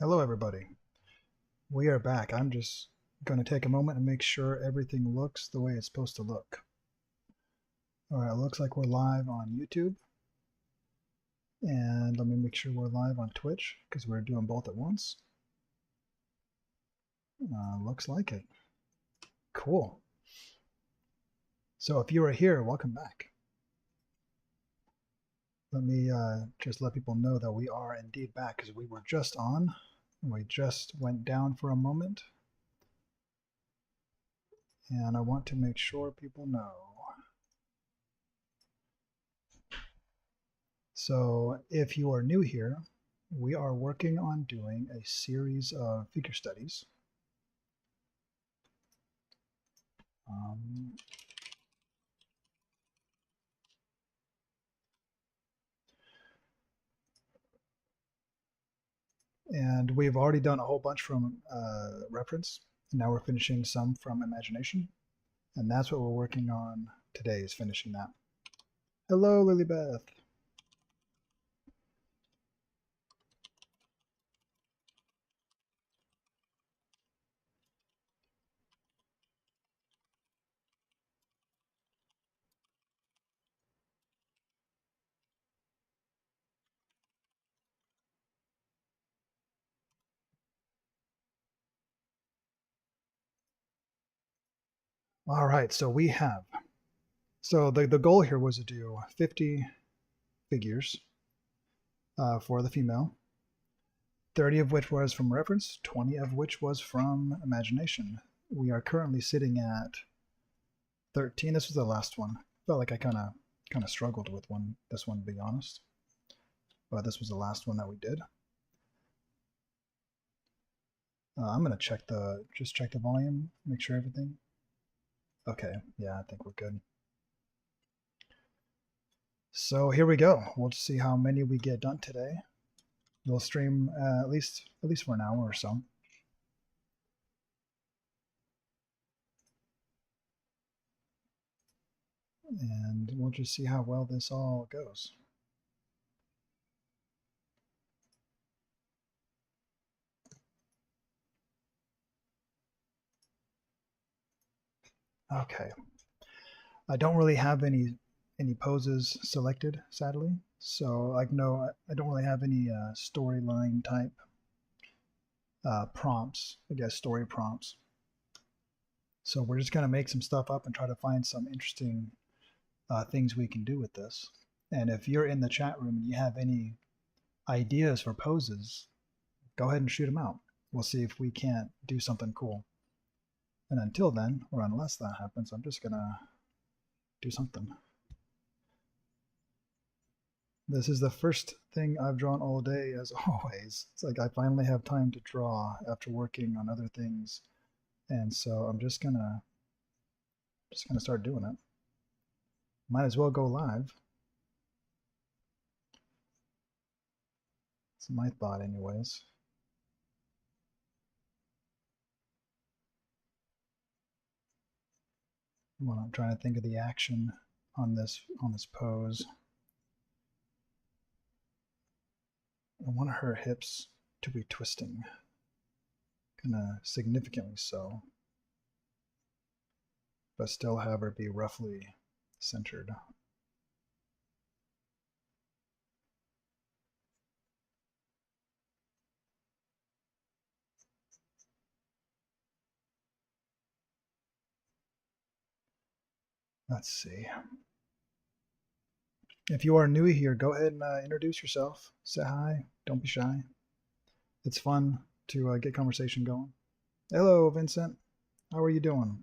Hello, everybody. We are back. I'm just going to take a moment and make sure everything looks the way it's supposed to look. All right, it looks like we're live on YouTube. And let me make sure we're live on Twitch because we're doing both at once. Looks like it. Cool. So if you are here, welcome back. Let me just let people know that we are indeed back because we were just on. We just went down for a moment. And I want to make sure people know. So if you are new here, we are working on doing a series of figure studies. Um, and we've already done a whole bunch from reference. And now we're finishing some from imagination. And that's what we're working on today, is finishing that. Hello, Lilybeth. All right, so we have. So the goal here was to do 50 figures for the female, 30 of which was from reference, 20 of which was from imagination. We are currently sitting at 13. This was the last one. Felt like I kind of struggled with this one, to be honest. But this was the last one that we did. I'm gonna check the volume, make sure everything. Okay, yeah, I think we're good. So here we go. We'll just see how many we get done today. We'll stream at least for an hour or so. And we'll just see how well this all goes. Okay. I don't really have any poses selected, sadly. So like no, I don't really have any storyline type prompts. I guess story prompts. So we're just gonna make some stuff up and try to find some interesting things we can do with this. And if you're in the chat room and you have any ideas for poses, go ahead and shoot them out. We'll see if we can't do something cool. And until then, or unless that happens, I'm just gonna do something. This is the first thing I've drawn all day, as always. It's like I finally have time to draw after working on other things. And so I'm just gonna start doing it. Might as well go live. It's my thought anyways. Well, I'm trying to think of the action on this pose. I want her hips to be twisting, kind of significantly so, but still have her be roughly centered. Let's see. If you are new here, go ahead and introduce yourself. Say hi. Don't be shy. It's fun to get conversation going. Hello, Vincent. How are you doing?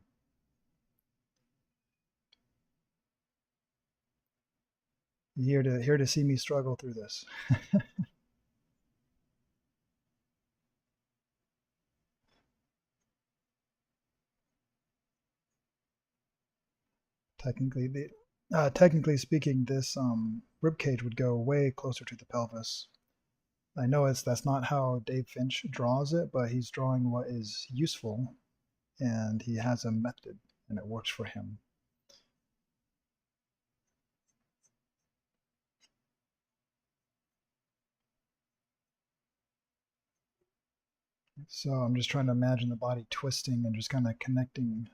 You here to see me struggle through this. Technically speaking, this rib cage would go way closer to the pelvis. I know that's not how Dave Finch draws it, but he's drawing what is useful, and he has a method, and it works for him. So I'm just trying to imagine the body twisting and just kind of connecting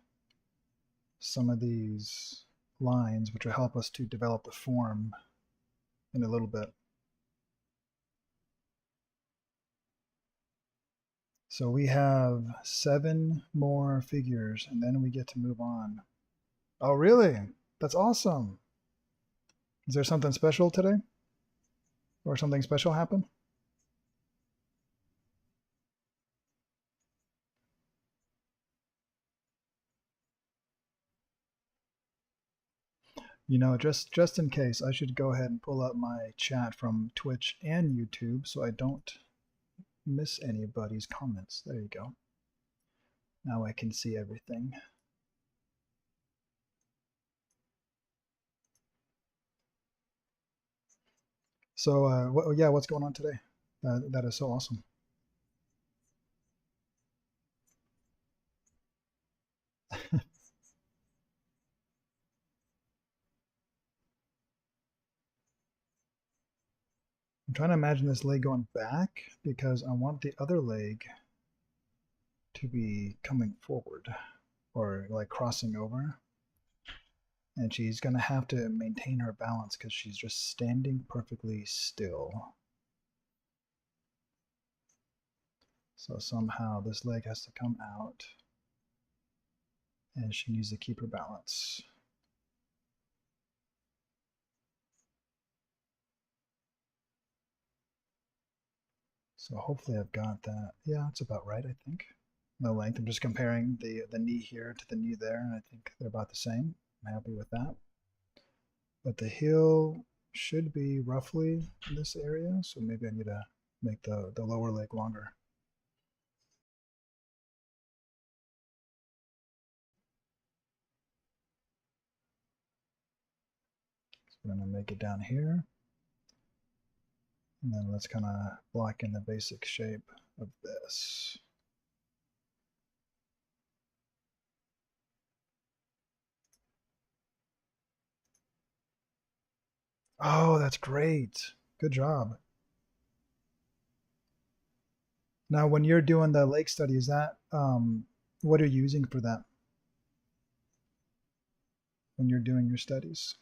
some of these lines, which will help us to develop the form in a little bit. So we have 7 more figures, and then we get to move on. Oh, really? That's awesome. Is there something special today? Or something special happen? You know, just in case, I should go ahead and pull up my chat from Twitch and YouTube so I don't miss anybody's comments. There you go. Now I can see everything. So, yeah, what's going on today? That is so awesome. I'm trying to imagine this leg going back because I want the other leg to be coming forward or like crossing over. And she's going to have to maintain her balance because she's just standing perfectly still. So somehow this leg has to come out and she needs to keep her balance. So hopefully I've got that. Yeah, it's about right, I think. The length, I'm just comparing the knee here to the knee there, and I think they're about the same. I'm happy with that. But the heel should be roughly in this area, so maybe I need to make the lower leg longer. So we're going to make it down here. And then let's kind of block in the basic shape of this. Oh, that's great. Good job. Now, when you're doing the lake study, is that what are you using for that when you're doing your studies?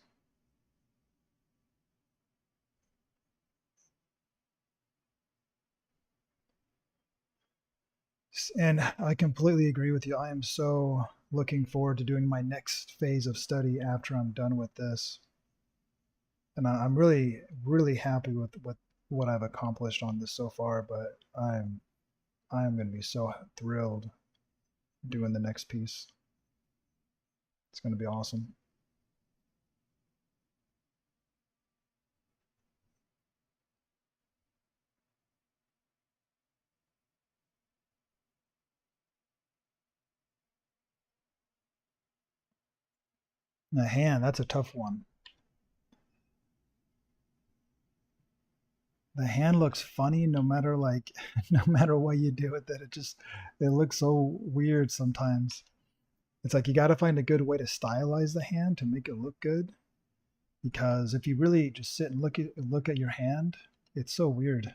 And I completely agree with you. I am so looking forward to doing my next phase of study after I'm done with this. And I'm really, really happy with what I've accomplished on this so far, but I'm going to be so thrilled doing the next piece. It's going to be awesome. The hand, that's a tough one. The hand looks funny no matter like no matter what you do with it. It looks so weird sometimes. It's like you got to find a good way to stylize the hand to make it look good. Because if you really just sit and look at your hand, it's so weird.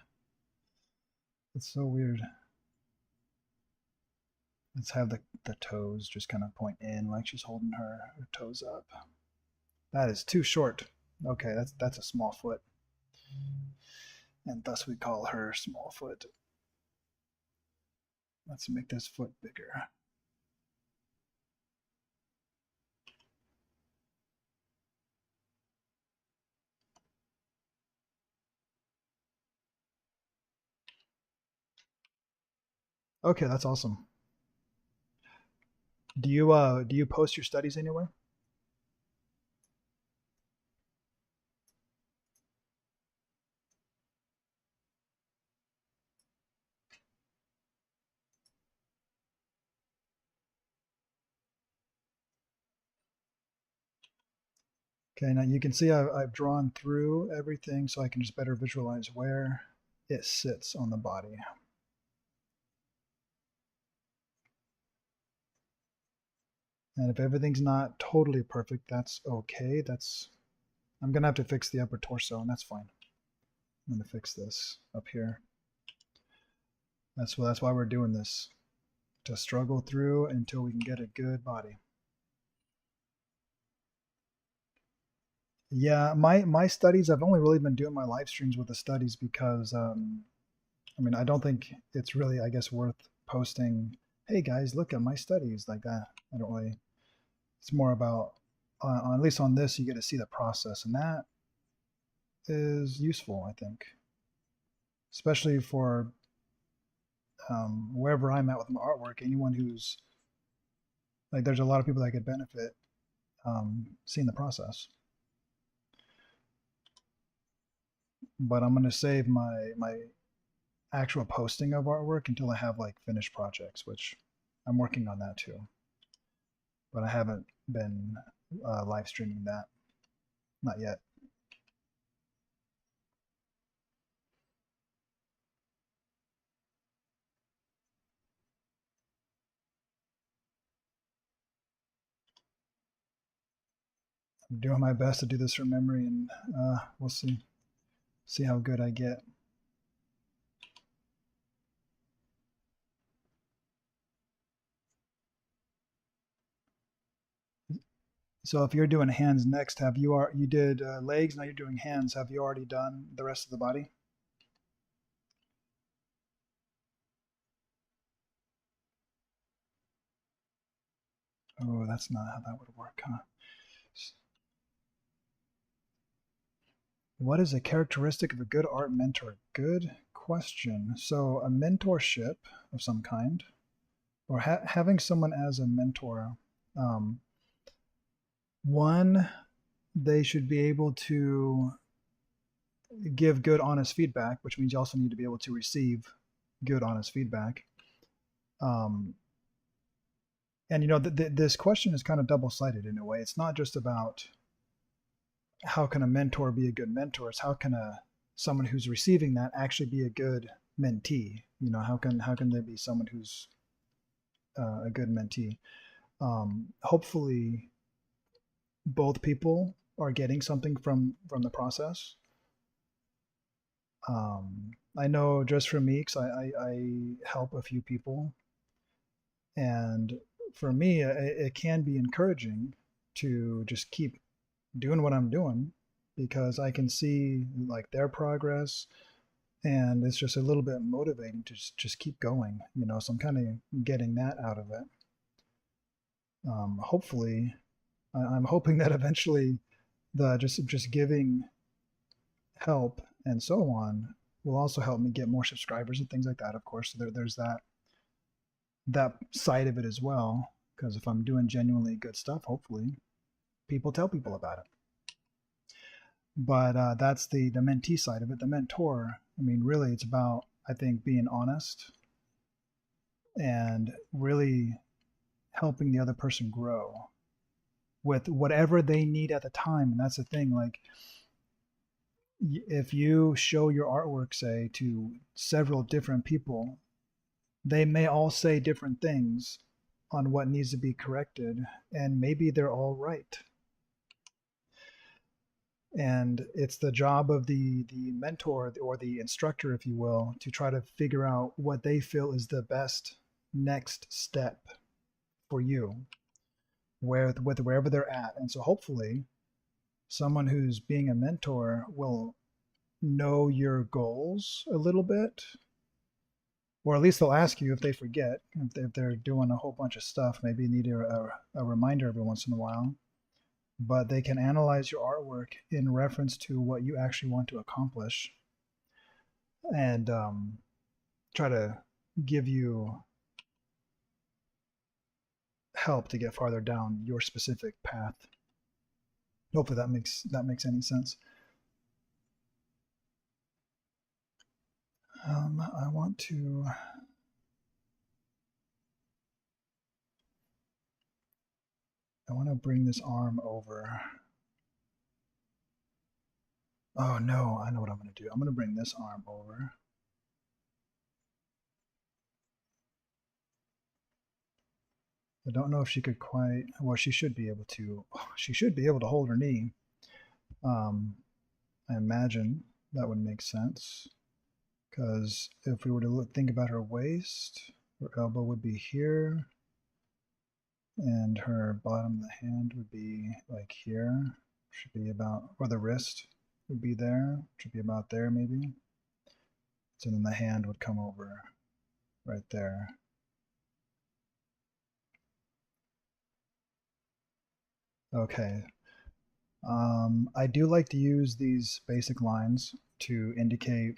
It's so weird. Let's have the toes just kind of point in like she's holding her toes up. That is too short. Okay, that's a small foot. And thus we call her small foot. Let's make this foot bigger. Okay, that's awesome. Do you post your studies anywhere? Okay, now you can see I've drawn through everything so I can just better visualize where it sits on the body. And if everything's not totally perfect, that's okay. I'm gonna have to fix the upper torso, and that's fine. I'm gonna fix this up here. That's why we're doing this, to struggle through until we can get a good body. Yeah, my studies, I've only really been doing my live streams with the studies because I mean, I don't think it's really, I guess, worth posting, hey guys, look at my studies like that. I don't really, it's more about, at least on this, you get to see the process, and that is useful, I think, especially for wherever I'm at with my artwork. Anyone who's like, there's a lot of people that could benefit seeing the process. But I'm going to save my actual posting of artwork until I have like finished projects, which I'm working on that too. But I haven't been live streaming that, not yet. I'm doing my best to do this from memory, and we'll see how good I get. So if you're doing hands next, you did legs, now you're doing hands. Have you already done the rest of the body? Oh, that's not how that would work, huh? What is a characteristic of a good art mentor? Good question. So a mentorship of some kind, or having someone as a mentor. Um, One, they should be able to give good, honest feedback, which means you also need to be able to receive good, honest feedback. Um, and this question is kind of double-sided in a way. It's not just about how can a mentor be a good mentor. It's how can someone who's receiving that actually be a good mentee. How can they be someone who's a good mentee? Hopefully, both people are getting something from the process. I know just for me, because I help a few people, and for me, it can be encouraging to just keep doing what I'm doing because I can see like their progress, and it's just a little bit motivating to just keep going. So I'm kind of getting that out of it. Hopefully, I'm hoping that eventually the just giving help and so on will also help me get more subscribers and things like that. Of course, so there's that side of it as well. Because if I'm doing genuinely good stuff, hopefully people tell people about it. But that's the mentee side of it. The mentor, I mean, really, it's about, I think, being honest and really helping the other person grow with whatever they need at the time. And that's the thing. Like, if you show your artwork, say, to several different people, they may all say different things on what needs to be corrected, and maybe they're all right. And it's the job of the mentor or the instructor, if you will, to try to figure out what they feel is the best next step for you, wherever they're at. And so hopefully someone who's being a mentor will know your goals a little bit, or at least they'll ask you if they forget. If they're doing a whole bunch of stuff, maybe you need a reminder every once in a while. But they can analyze your artwork in reference to what you actually want to accomplish, and try to give you help to get farther down your specific path. Hopefully that makes any sense. I want to. I want to bring this arm over. Oh no, I know what I'm going to do. I'm going to bring this arm over. I don't know if she could quite. Well, she should be able to. She should be able to hold her knee. Um, I imagine that would make sense Because if we were to think about her waist, her elbow would be here, and her bottom of the hand would be like here. Should be about, or the wrist would be there. Should be about there maybe. So then the hand would come over right there. Okay. I do like to use these basic lines to indicate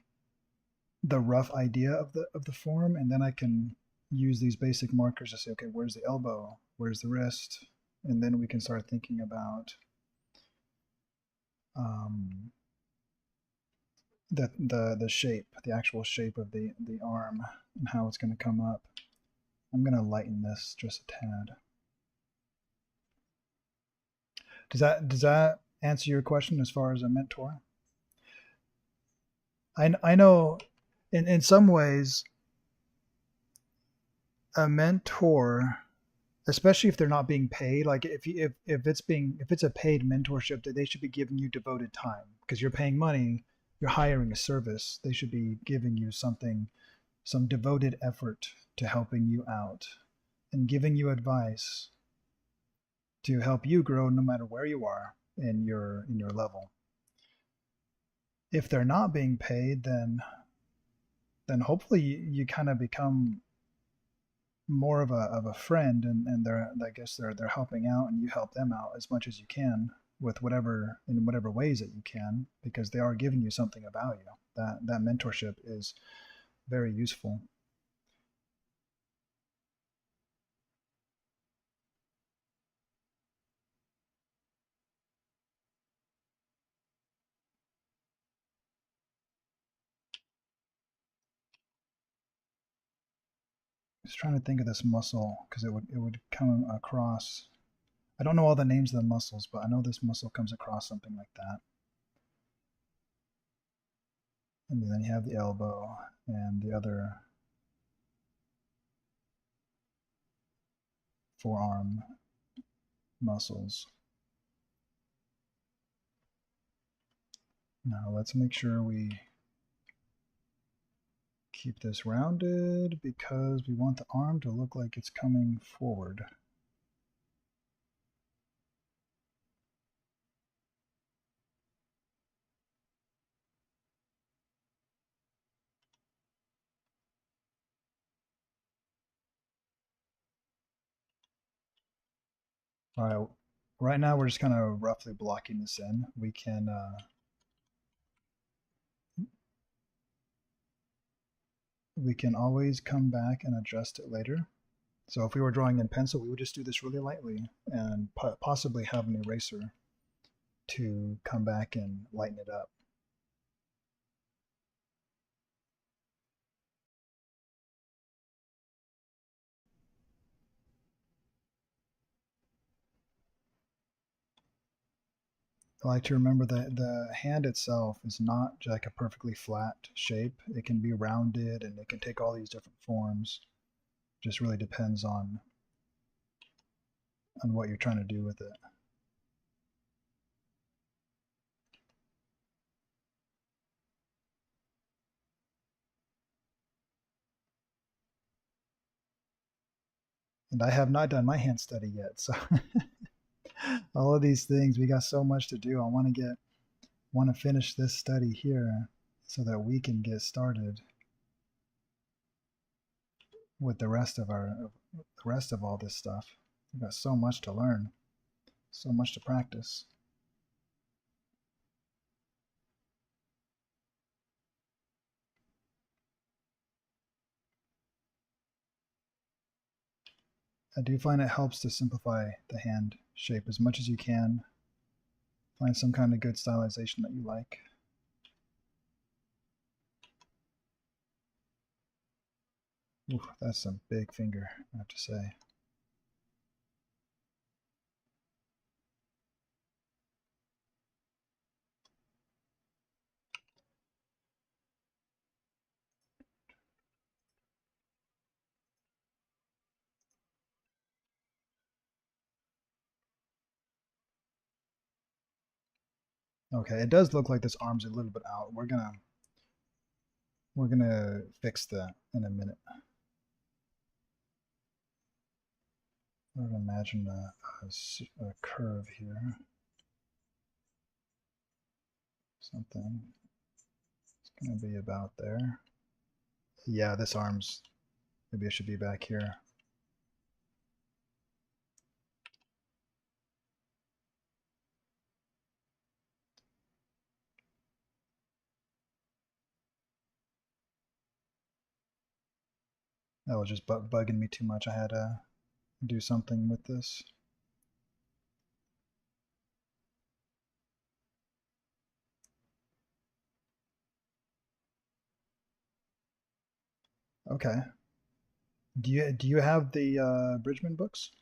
the rough idea of the form, and then I can use these basic markers to say, okay, where's the elbow? Where's the wrist? And then we can start thinking about the shape, the actual shape of the arm and how it's going to come up. I'm going to lighten this just a tad. Does that answer your question as far as a mentor? I know in some ways a mentor, especially if they're not being paid, like if it's a paid mentorship, that they should be giving you devoted time because you're paying money, you're hiring a service. They should be giving you something, some devoted effort to helping you out and giving you advice to help you grow no matter where you are in your level. If they're not being paid, then hopefully you kind of become more of a friend, and they're, I guess they're helping out and you help them out as much as you can with whatever ways that you can, because they are giving you something of value. That mentorship is very useful. Just trying to think of this muscle because it would come across. I don't know all the names of the muscles, but I know this muscle comes across something like that. And then you have the elbow and the other forearm muscles. Now let's make sure we keep this rounded because we want the arm to look like it's coming forward. All right, right now we're just kind of roughly blocking this in. We can always come back and adjust it later. So if we were drawing in pencil, we would just do this really lightly and possibly have an eraser to come back and lighten it up. I like to remember that the hand itself is not like a perfectly flat shape. It can be rounded and it can take all these different forms. Just really depends on what you're trying to do with it. And I have not done my hand study yet, so all of these things, we got so much to do. I want to finish this study here so that we can get started with the rest of all this stuff. We've got so much to learn, so much to practice. I do find it helps to simplify the hand shape as much as you can. Find some kind of good stylization that you like. Ooh, that's a big finger, I have to say. Okay, it does look like this arm's a little bit out. We're gonna fix that in a minute. I'm gonna imagine a curve here. Something. It's gonna be about there. Yeah, this arm's, maybe it should be back here. That was just bugging me too much. I had to do something with this. Okay. Do you have the Bridgman books?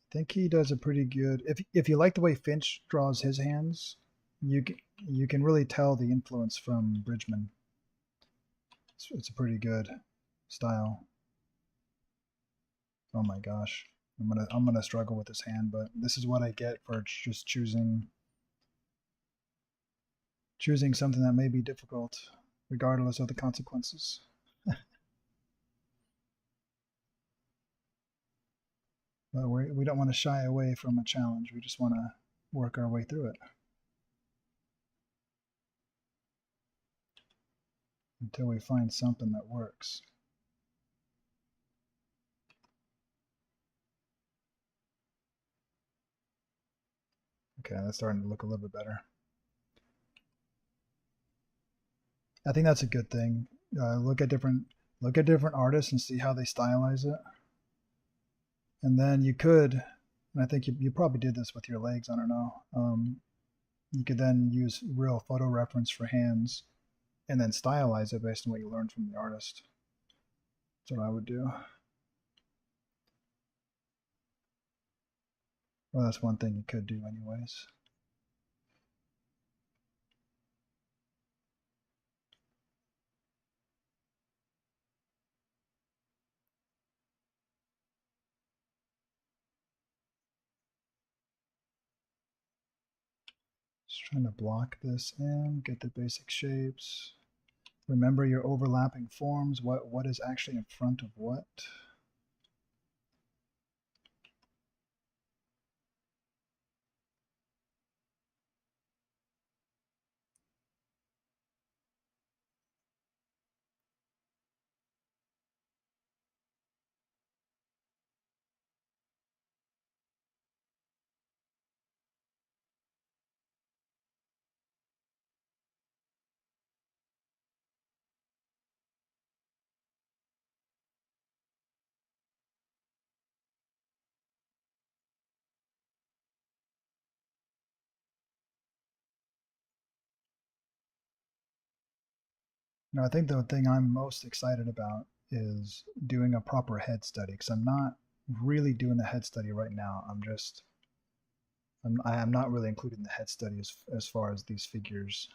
I think he does a pretty good. If you like the way Finch draws his hands, you can really tell the influence from Bridgman. It's a pretty good style. Oh my gosh. I'm gonna struggle with this hand, but this is what I get for just choosing something that may be difficult, regardless of the consequences. But we don't want to shy away from a challenge. We just want to work our way through it until we find something that works. Okay, that's starting to look a little bit better. I think that's a good thing. Look at different artists and see how they stylize it. And then you could, and I think you probably did this with your legs. I don't know. You could then use real photo reference for hands, and then stylize it based on what you learned from the artist. That's what I would do. Well, that's one thing you could do, anyways. Just trying to block this in, get the basic shapes. Remember your overlapping forms. What is actually in front of what? No, I think the thing I'm most excited about is doing a proper head study, because I'm not really doing the head study right now. I'm not really including the head study as far as these figures.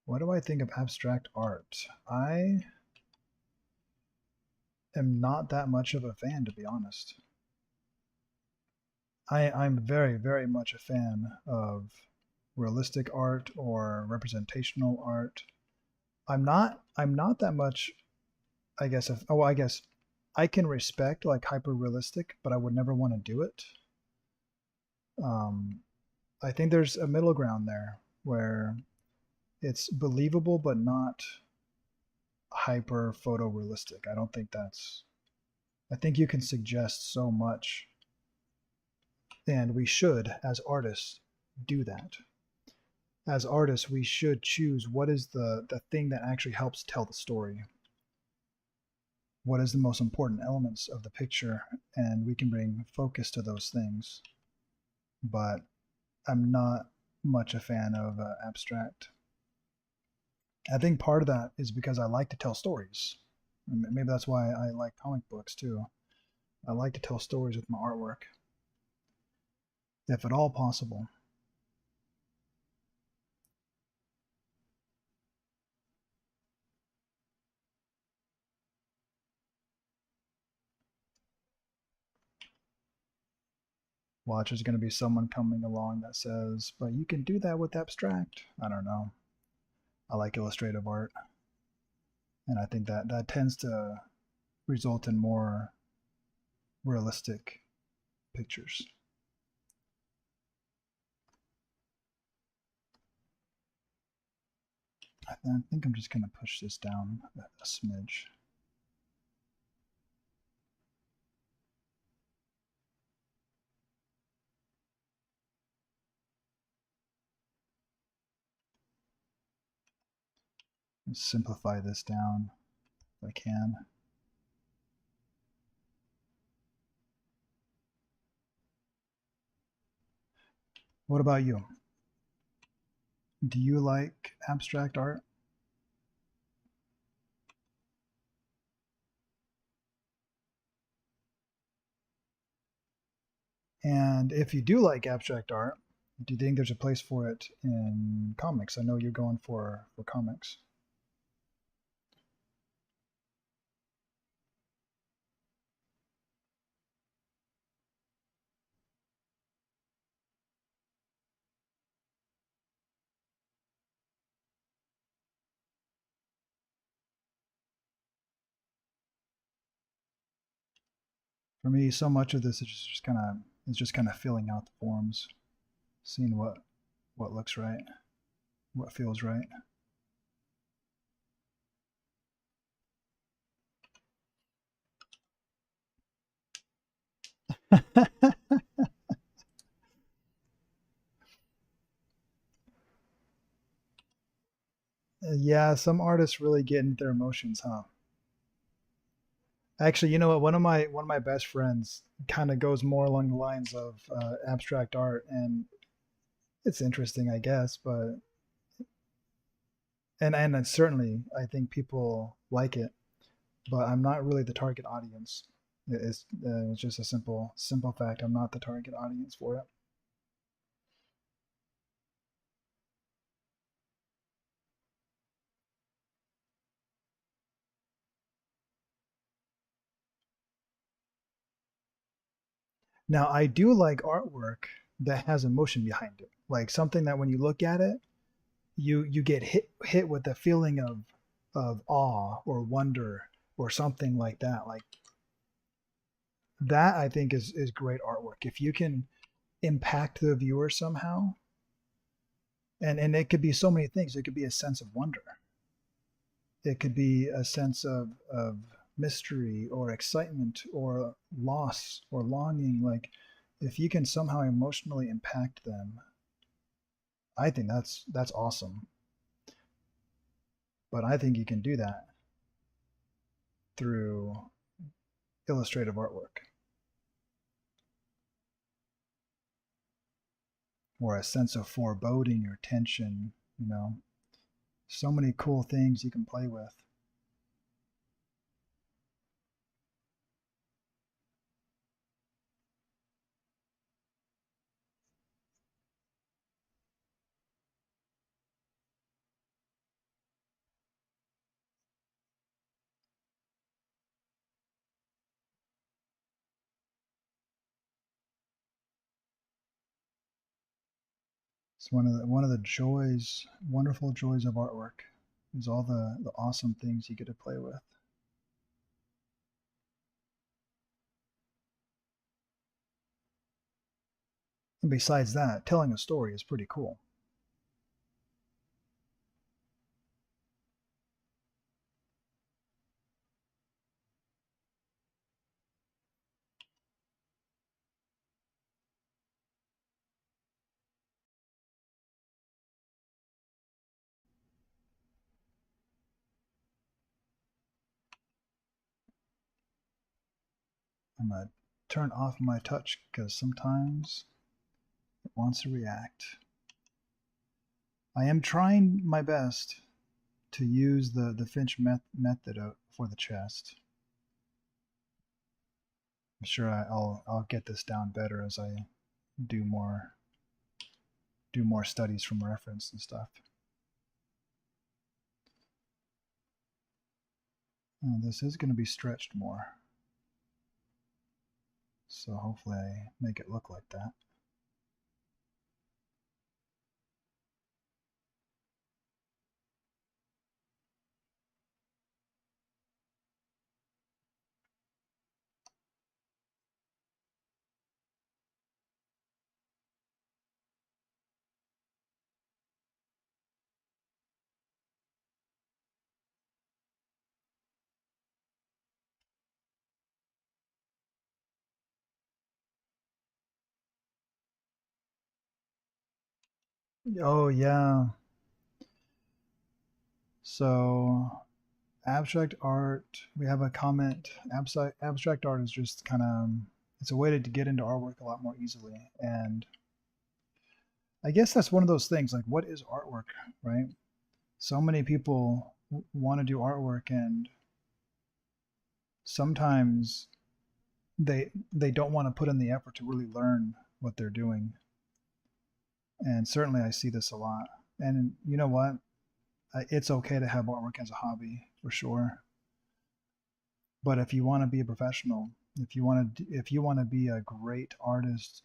What do I think of abstract art? I am not that much of a fan, to be honest. I'm very, very much a fan of realistic art or representational art. I'm not that much, I guess, I guess I can respect like hyper realistic, but I would never want to do it. Um, I think there's a middle ground there where it's believable but not hyper photorealistic. I don't think that's. I think you can suggest so much, and we should, as artists, do that. As artists, we should choose what is the thing that actually helps tell the story. What is the most important elements of the picture, and we can bring focus to those things. But I'm not much a fan of abstract. I think part of that is because I like to tell stories. Maybe that's why I like comic books too. I like to tell stories with my artwork, if at all possible. Watch, there's going to be someone coming along that says, but you can do that with abstract. I don't know. I like illustrative art. And I think that tends to result in more realistic pictures. I think I'm just going to push this down a smidge. Simplify this down if I can. What about you? Do you like abstract art? And if you do like abstract art, do you think there's a place for it in comics? I know you're going for comics. For me, so much of this is just kind of filling out the forms, seeing what looks right, what feels right. Yeah, some artists really get into their emotions, huh? Actually, you know what? One of my best friends kind of goes more along the lines of abstract art, and it's interesting, I guess. But and certainly, I think people like it, but I'm not really the target audience. It's just a simple fact. I'm not the target audience for it. Now, I do like artwork that has emotion behind it, like something that when you look at it, you get hit with the feeling of awe or wonder or something like that. Like that, I think is great artwork. If you can impact the viewer somehow, and it could be so many things. It could be a sense of wonder. It could be a sense of mystery or excitement or loss or longing. Like if you can somehow emotionally impact them, I think that's awesome. But I think you can do that through illustrative artwork or a sense of foreboding or tension, you know. So many cool things you can play with. It's one of the joys, wonderful joys of artwork is all the awesome things you get to play with. And besides that, telling a story is pretty cool. I'm gonna turn off my touch because sometimes it wants to react. I am trying my best to use the Finch method for the chest. I'm sure I'll get this down better as I do more do more studies from reference and stuff. This is going to be stretched more. So hopefully I make it look like that. Oh yeah. So abstract art, we have a comment. Abstract art is just kind of it's a way to get into artwork a lot more easily. And I guess that's one of those things like what is artwork, right? So many people want to do artwork and sometimes they don't want to put in the effort to really learn what they're doing. And certainly I see this a lot. And you know what? It's okay to have artwork as a hobby for sure. But if you want to be a professional, if you want to be a great artist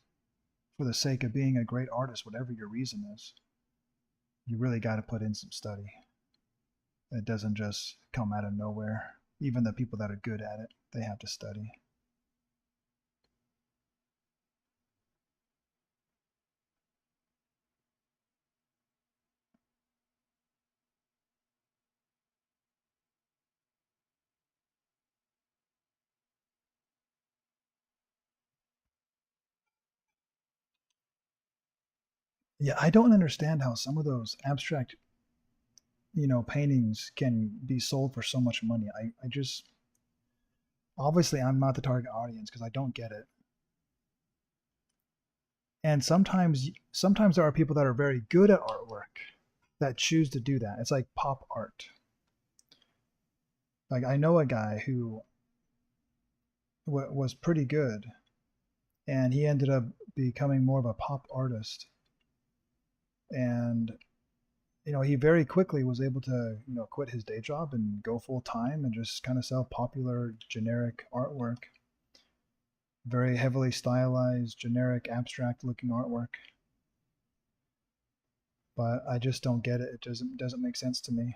for the sake of being a great artist, whatever your reason is, you really got to put in some study. It doesn't just come out of nowhere. Even the people that are good at it, they have to study. Yeah, I don't understand how some of those abstract, paintings can be sold for so much money. I just obviously I'm not the target audience because I don't get it. And sometimes there are people that are very good at artwork that choose to do that. It's like pop art. Like I know a guy who was pretty good, and he ended up becoming more of a pop artist. And he very quickly was able to quit his day job and go full time and just kind of sell popular generic artwork, very heavily stylized, generic, abstract looking artwork. But I just don't get it. It doesn't make sense to me.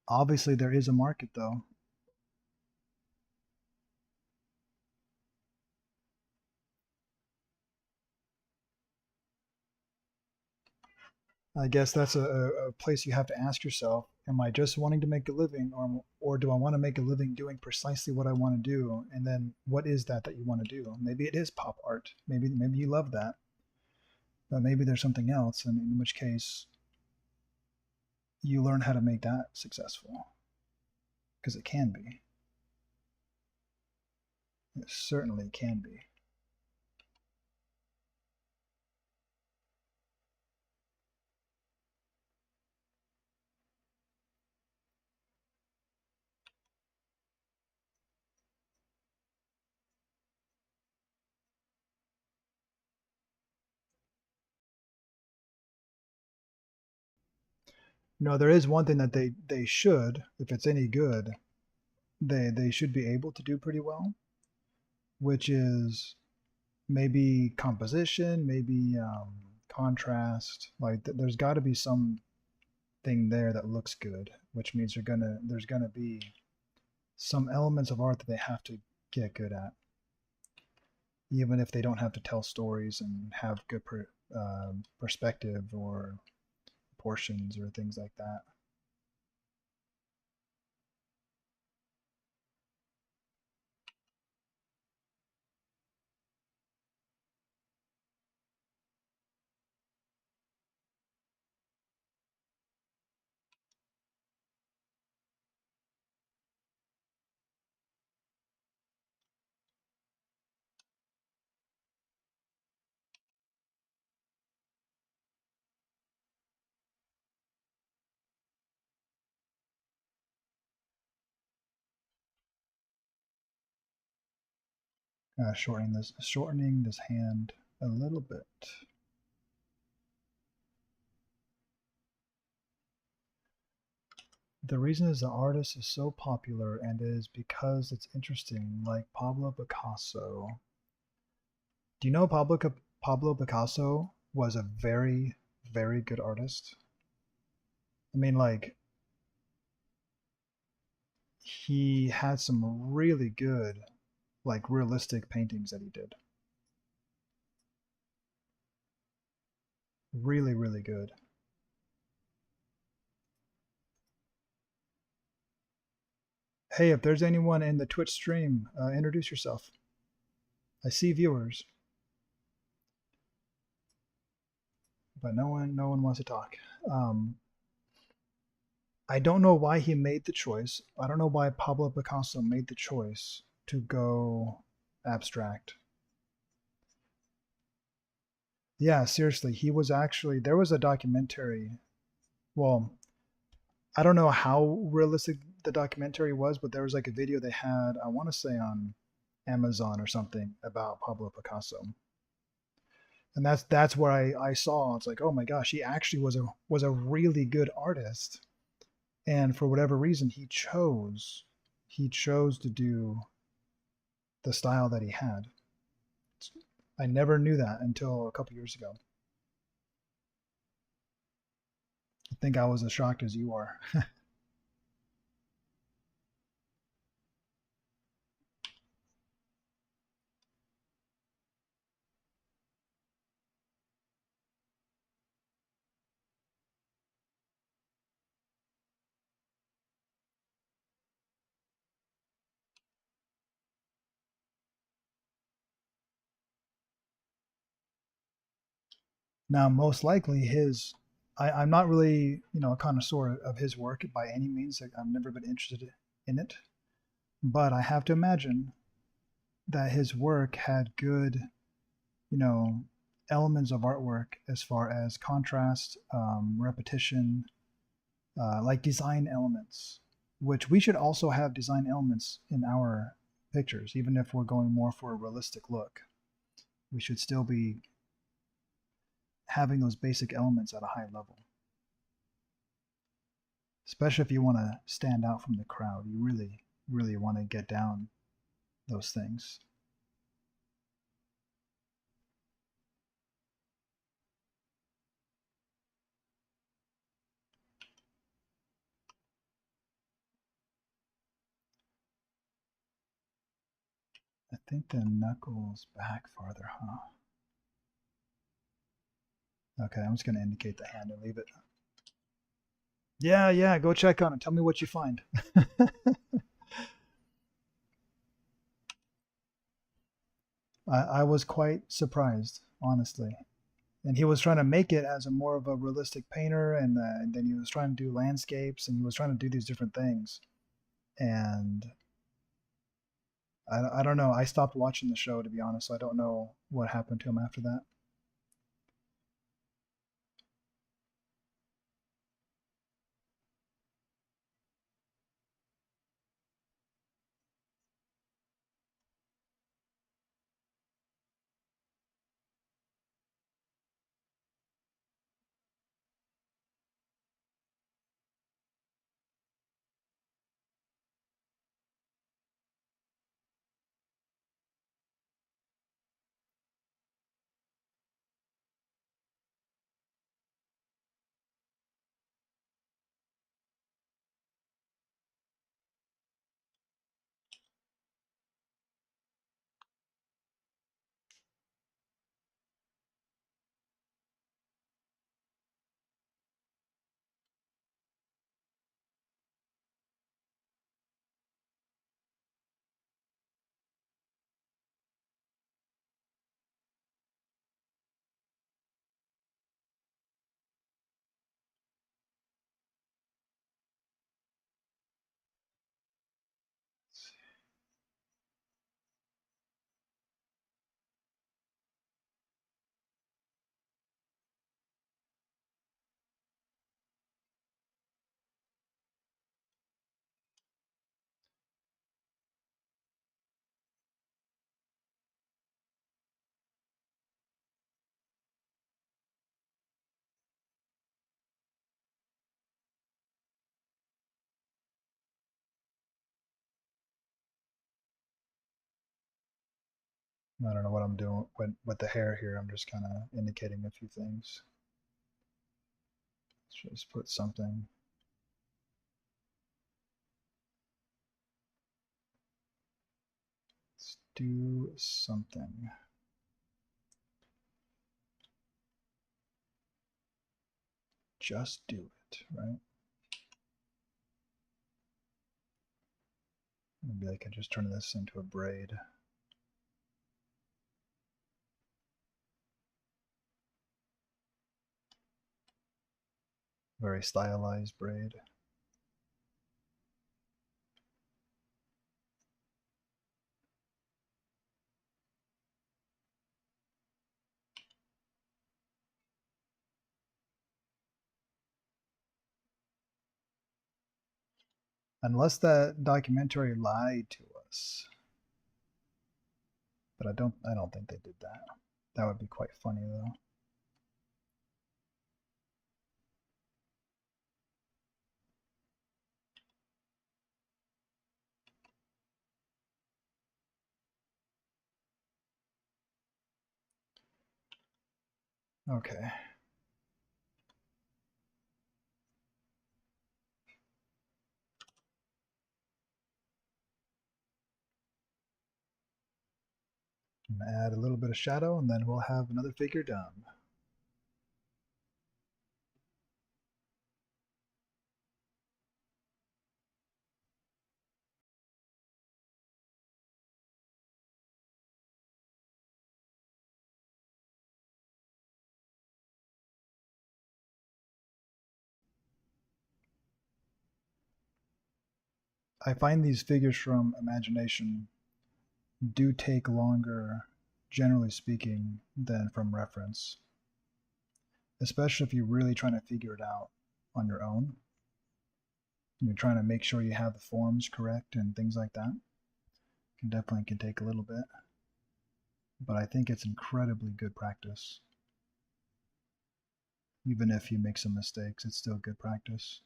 Obviously, there is a market though. I guess that's a place you have to ask yourself: am I just wanting to make a living, or do I want to make a living doing precisely what I want to do? And then, what is that you want to do? Maybe it is pop art. Maybe you love that, but maybe there's something else, and in which case, you learn how to make that successful because it can be. It certainly can be. No, there is one thing that they should, if it's any good, they should be able to do pretty well, which is maybe composition, maybe contrast. Like there's got to be some thing there that looks good, which means there's gonna be some elements of art that they have to get good at, even if they don't have to tell stories and have good perspective or proportions or things like that. Shortening this hand a little bit. The reason is the artist is so popular and is because it's interesting, like Pablo Picasso. Do you know Pablo Picasso was a very, very good artist? I mean, like, he had some really good, like, realistic paintings that he did. Really, really good. Hey, if there's anyone in the Twitch stream, introduce yourself. I see viewers, but no one wants to talk. Um, I don't know why he made the choice. I don't know why Pablo Picasso made the choice to go abstract. Yeah, seriously, he was actually there was a documentary. Well, I don't know how realistic the documentary was, but there was like a video they had, I want to say on Amazon or something about Pablo Picasso. And that's where I saw it's like, oh my gosh, he actually was a really good artist. And for whatever reason he chose to do the style that he had. I never knew that until a couple years ago. I think I was as shocked as you are. Now, most likely I'm not really, a connoisseur of his work by any means. I've never been interested in it, but I have to imagine that his work had good, you know, elements of artwork as far as contrast, repetition, like design elements, which we should also have design elements in our pictures, even if we're going more for a realistic look. We should still be having those basic elements at a high level, especially if you want to stand out from the crowd. You really, really want to get down those things. I think the knuckles back farther, huh? Okay, I'm just going to indicate the hand and leave it. Yeah, yeah, go check on it. Tell me what you find. I was quite surprised, honestly. And he was trying to make it as a more of a realistic painter, and then he was trying to do landscapes, and he was trying to do these different things. And I don't know. I stopped watching the show, to be honest. So I don't know what happened to him after that. I don't know what I'm doing with the hair here. I'm just kind of indicating a few things. Let's just put something. Let's do something. Just do it, right? Maybe I could just turn this into a braid. Very stylized braid. Unless that documentary lied to us. But I don't think they did that. That would be quite funny though. Okay. I'm gonna add a little bit of shadow and then we'll have another figure done. I find these figures from imagination do take longer, generally speaking, than from reference, especially if you're really trying to figure it out on your own. You're trying to make sure you have the forms correct and things like that. It definitely can take a little bit, but I think it's incredibly good practice. Even if you make some mistakes, it's still good practice.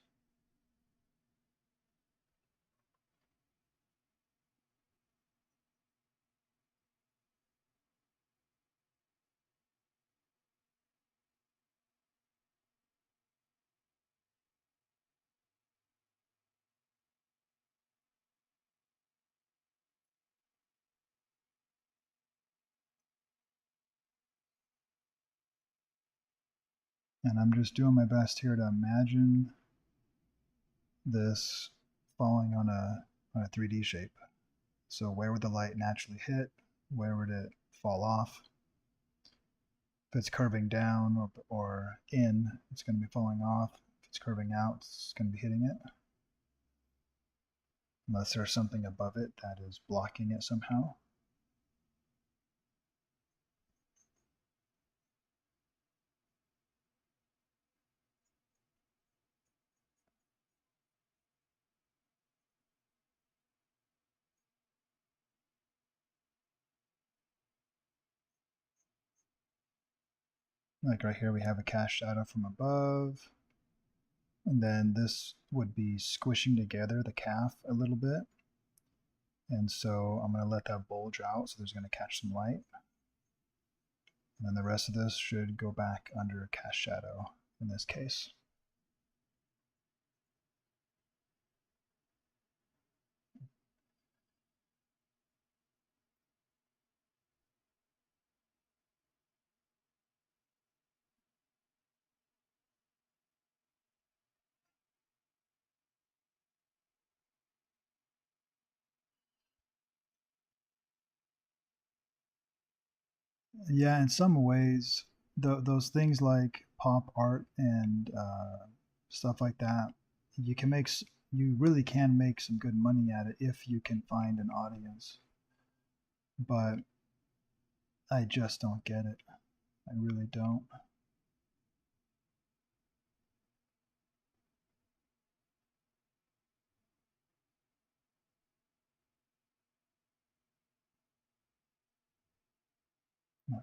And I'm just doing my best here to imagine this falling on a 3D shape. So where would the light naturally hit? Where would it fall off? If it's curving down or in, it's going to be falling off. If it's curving out, it's going to be hitting it. Unless there's something above it that is blocking it somehow. Like right here, we have a cast shadow from above. And then this would be squishing together the calf a little bit. And so I'm going to let that bulge out so there's going to catch some light. And then the rest of this should go back under cast shadow in this case. Yeah, in some ways, those things like pop art and stuff like that, you can make, you really can make some good money at it if you can find an audience. But I just don't get it. I really don't.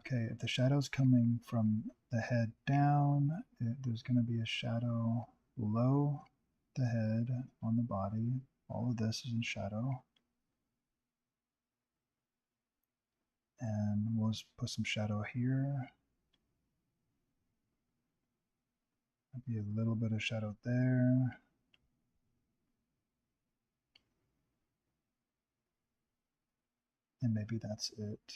Okay, if the shadow's coming from the head down, there's going to be a shadow below the head on the body. All of this is in shadow. And we'll just put some shadow here. Maybe a little bit of shadow there. And maybe that's it.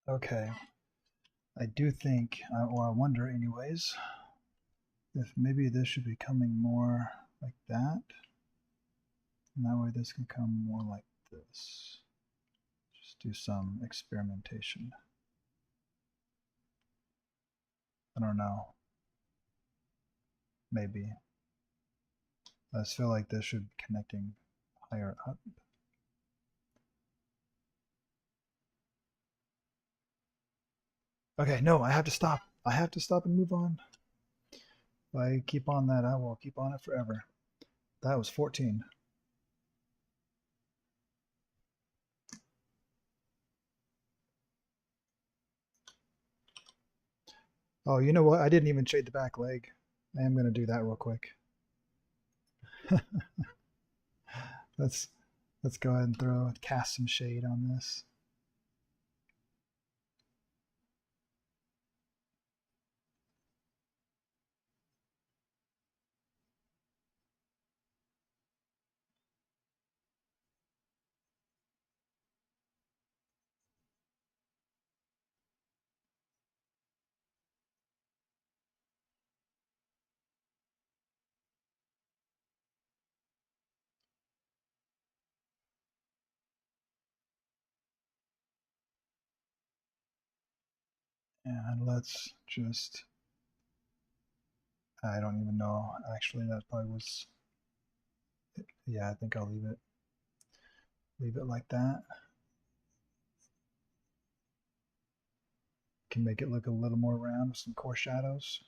Okay. I do think, or I wonder anyways, if maybe this should be coming more like that. And that way this can come more like this. Just do some experimentation. I don't know. Maybe. I just feel like this should be connecting higher up. Okay, no, I have to stop. I have to stop and move on. If I keep on that, I will keep on it forever. That was 14. Oh, you know what? I didn't even shade the back leg. I am going to do that real quick. let's go ahead and cast some shade on this. And let's just, I don't even know. Actually, that probably was, yeah, I think I'll leave it like that. Can make it look a little more round with some core shadows.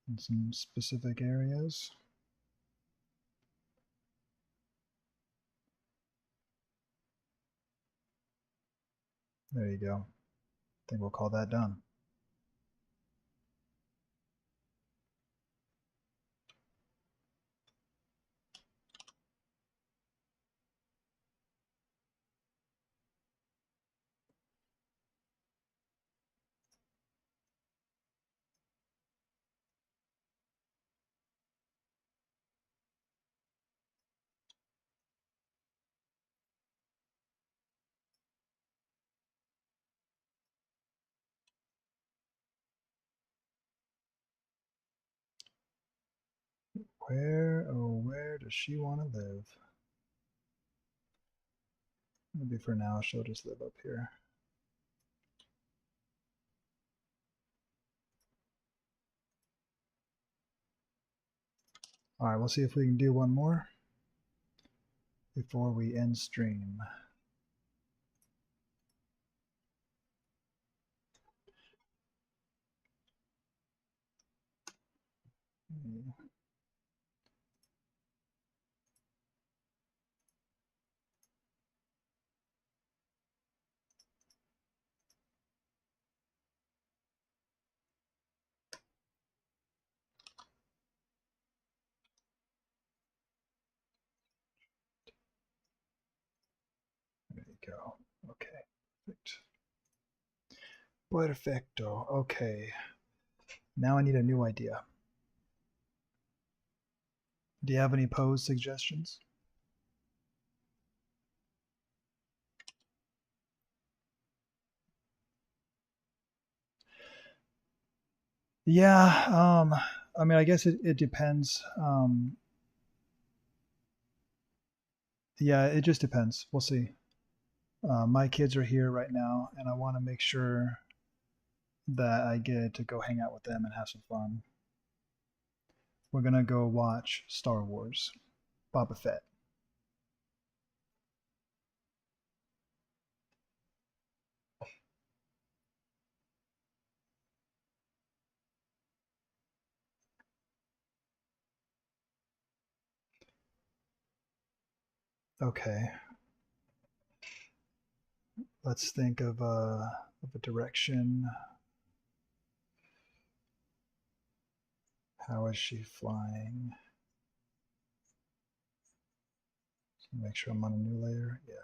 In some specific areas. There you go. I think we'll call that done. Where, oh, where does she want to live? Maybe for now she'll just live up here. All right, we'll see if we can do one more before we end stream. There you go. Okay, perfect. Perfecto. Okay. Now I need a new idea. Do you have any pose suggestions? Yeah, I mean, I guess it depends. Yeah, it just depends. We'll see. My kids are here right now, and I want to make sure that I get to go hang out with them and have some fun. We're gonna go watch Star Wars, Boba Fett. Okay, let's think of a direction. How is she flying? Make sure I'm on a new layer. Yeah.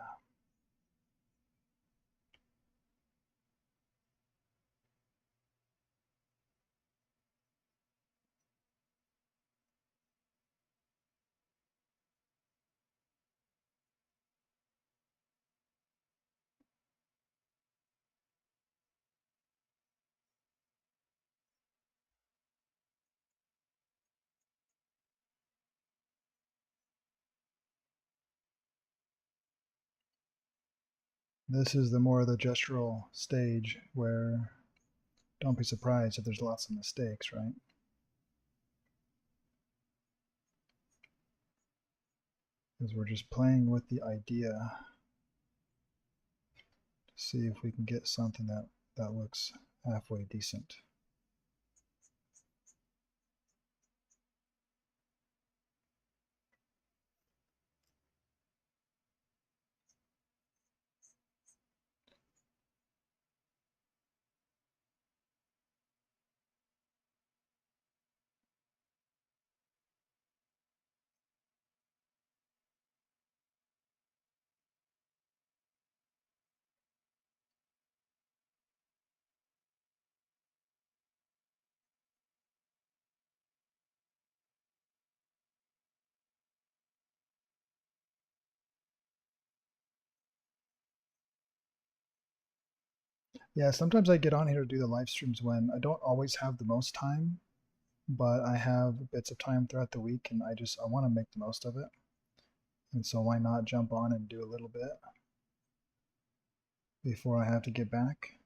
This is the more the gestural stage where don't be surprised if there's lots of mistakes, right? Because we're just playing with the idea to see if we can get something that looks halfway decent. Yeah, sometimes I get on here to do the live streams when I don't always have the most time, but I have bits of time throughout the week and I want to make the most of it. And so why not jump on and do a little bit before I have to get back?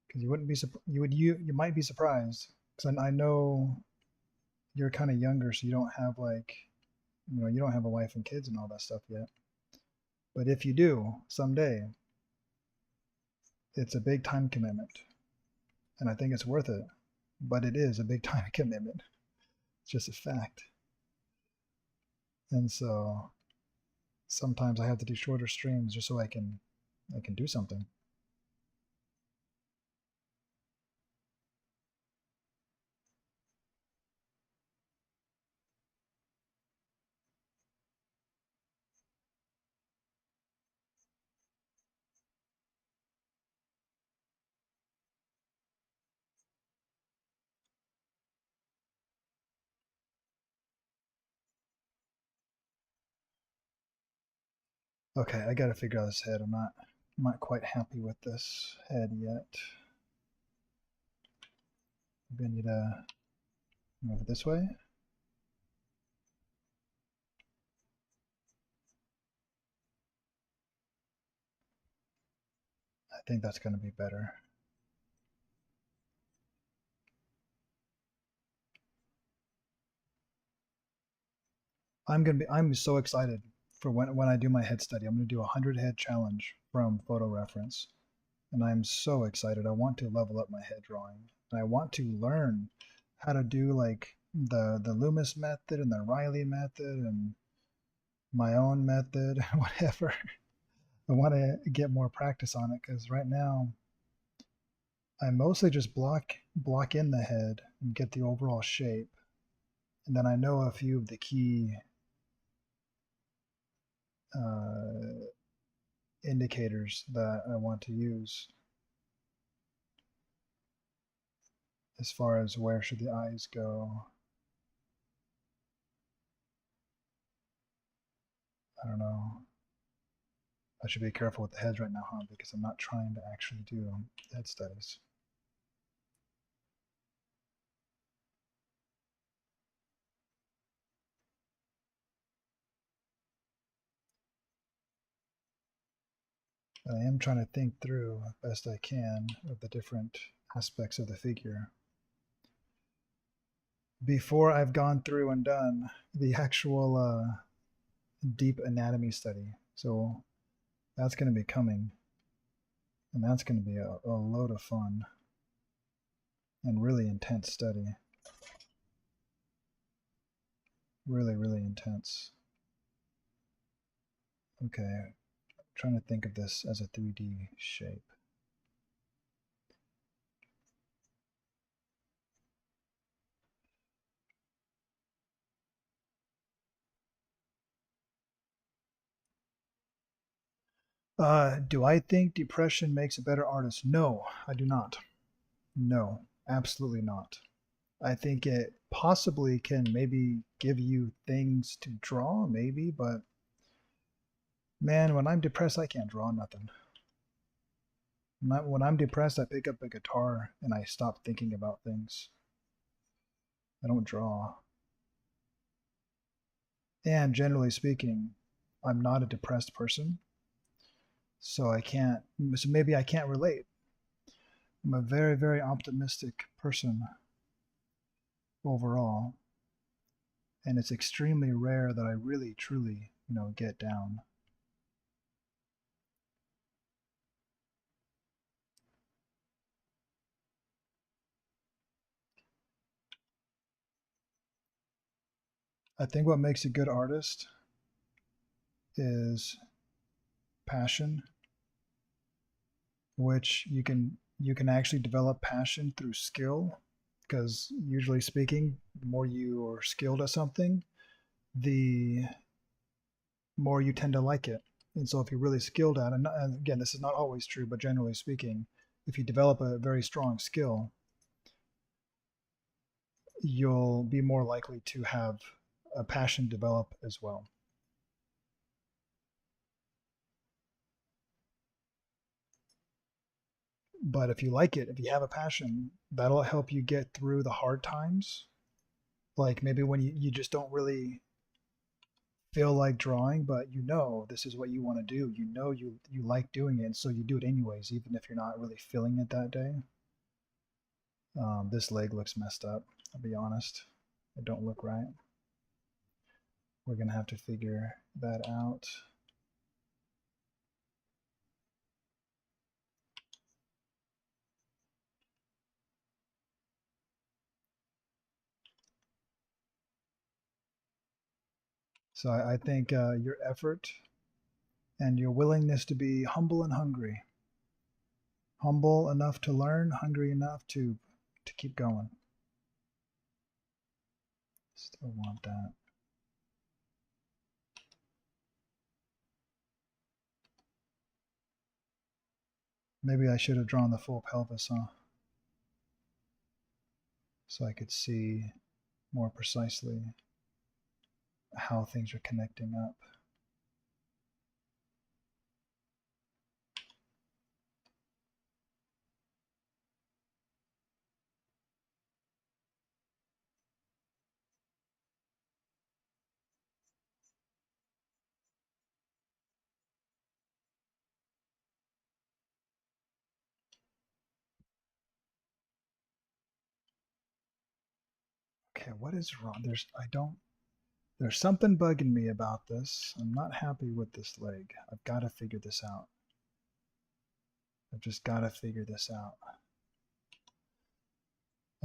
Because you wouldn't be you might be surprised because I know you're kind of younger, so you don't have like you don't have a wife and kids and all that stuff yet. But if you do someday, it's a big time commitment, and I think it's worth it. But it is a big time commitment. It's just a fact. And so sometimes I have to do shorter streams just so I can do something. Okay, I got to figure out this head. I'm not quite happy with this head yet. Maybe I need to move it this way. I think that's going to be better. I'm so excited for when I do my head study. I'm going to do a 100 head challenge from photo reference. And I'm so excited. I want to level up my head drawing. And I want to learn how to do like the Loomis method and the Riley method and my own method, whatever. I want to get more practice on it because right now I mostly just block in the head and get the overall shape. And then I know a few of the key uh, indicators that I want to use as far as where should the eyes go. I don't know. I should be careful with the heads right now, huh? Because I'm not trying to actually do head studies. But I am trying to think through best I can of the different aspects of the figure before I've gone through and done the actual deep anatomy study. So that's going to be coming, and that's going to be a load of fun and really intense study. Really, really intense. Okay, I'm trying to think of this as a 3D shape. Do I think depression makes a better artist? No, I do not. No, absolutely not. I think it possibly can maybe give you things to draw, maybe, but man, when I'm depressed, I can't draw nothing. When I'm depressed, I pick up a guitar and I stop thinking about things. I don't draw. And generally speaking, I'm not a depressed person, so I can't, so maybe I can't relate. I'm a very, very optimistic person overall, and it's extremely rare that I really, truly, get down. I think what makes a good artist is passion, which you can actually develop passion through skill, because usually speaking, the more you are skilled at something, the more you tend to like it. And so if you're really skilled at it, and again, this is not always true, but generally speaking, if you develop a very strong skill, you'll be more likely to have a passion develop as well. But if you like it, if you have a passion, that'll help you get through the hard times. Like maybe when you just don't really feel like drawing, but this is what you want to do. You like doing it, so you do it anyways, even if you're not really feeling it that day. This leg looks messed up. I'll be honest. It don't look right. We're gonna have to figure that out. So I think your effort and your willingness to be humble and hungry, humble enough to learn, hungry enough to keep going. Still want that. Maybe I should have drawn the full pelvis, huh? So I could see more precisely how things are connecting up. Okay, what is wrong? There's something bugging me about this. I'm not happy with this leg. I've got to figure this out. I've just got to figure this out.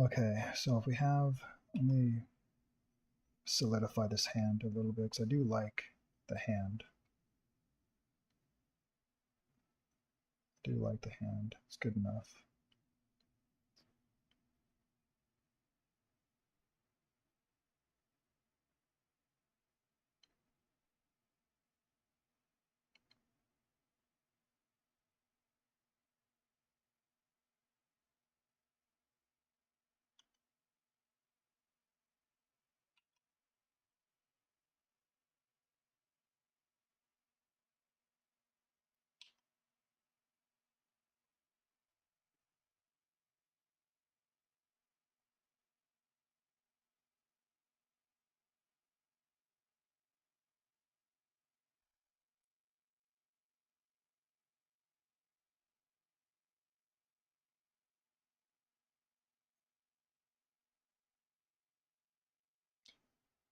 Okay, so if we have, let me solidify this hand a little bit because I do like the hand. I do like the hand. It's good enough.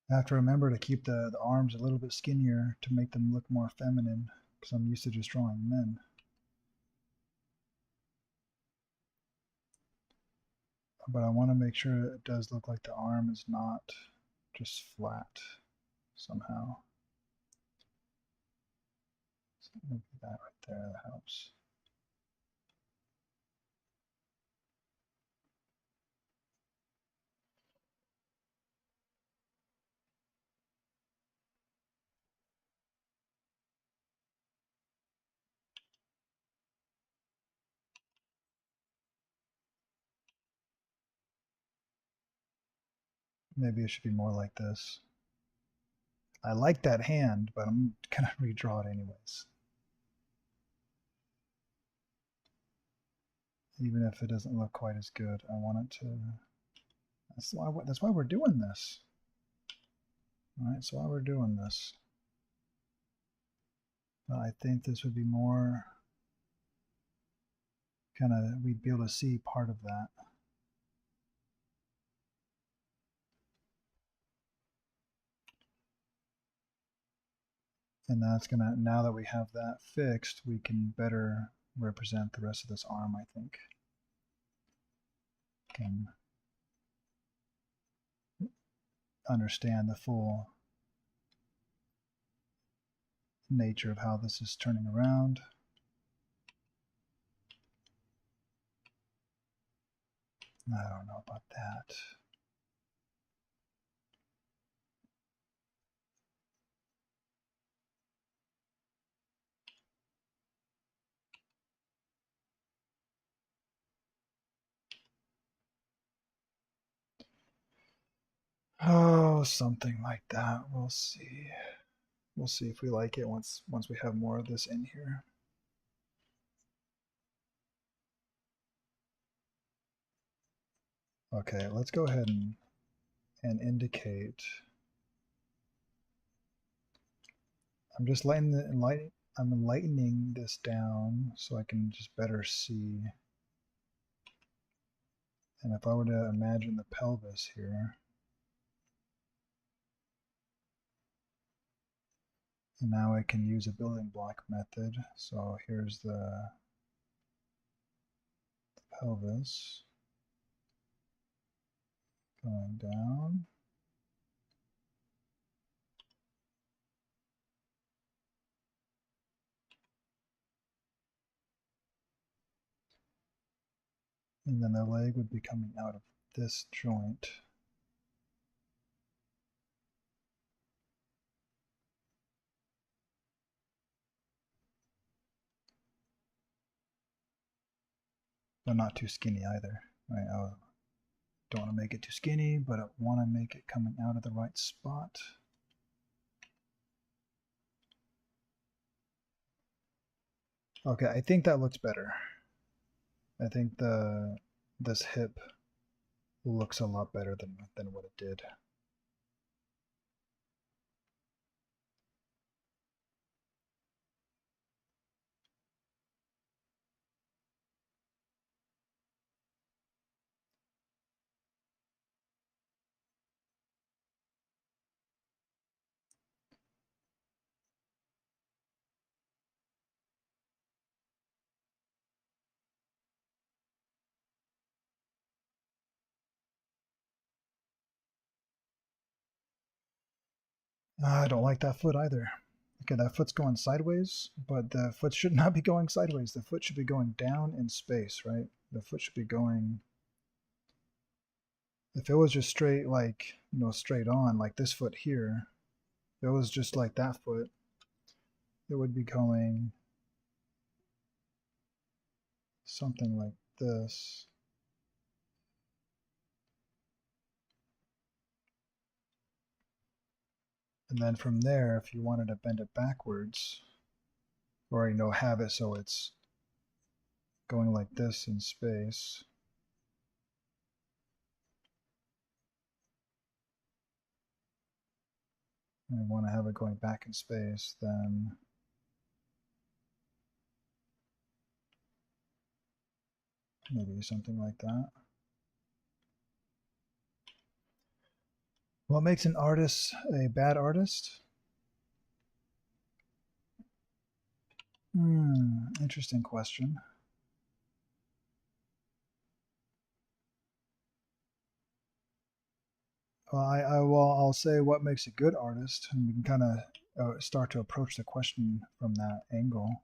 I have to remember to keep the arms a little bit skinnier to make them look more feminine because I'm used to just drawing men. But I want to make sure it does look like the arm is not just flat somehow. Maybe that right there, that helps. Maybe it should be more like this. I like that hand, but I'm gonna redraw it anyways. Even if it doesn't look quite as good, I want it to. That's why we're doing this. All right, that's why we're doing this. But I think this would be more kind of, we'd be able to see part of that. And that's gonna, now that we have that fixed, we can better represent the rest of this arm, I think. Can understand the full nature of how this is turning around. I don't know about that. Oh, something like that. We'll see. We'll see if we like it once we have more of this in here. Okay, let's go ahead and indicate. I'm just I'm lightening this down so I can just better see. And if I were to imagine the pelvis here, and now I can use a building block method. So here's the pelvis going down. And then the leg would be coming out of this joint. But not too skinny either. Right? I don't want to make it too skinny, but I want to make it coming out of the right spot. Okay, I think that looks better. I think this hip looks a lot better than what it did. I don't like that foot either. Okay, that foot's going sideways, but the foot should not be going sideways. The foot should be going down in space, right? The foot should be going. If it was just straight, like, straight on, like this foot here, if it was just like that foot, it would be going something like this. And then from there, if you wanted to bend it backwards, or have it so it's going like this in space. And I want to have it going back in space, then maybe something like that. What makes an artist a bad artist? Interesting question. Well, I'll say what makes a good artist, and we can kind of start to approach the question from that angle.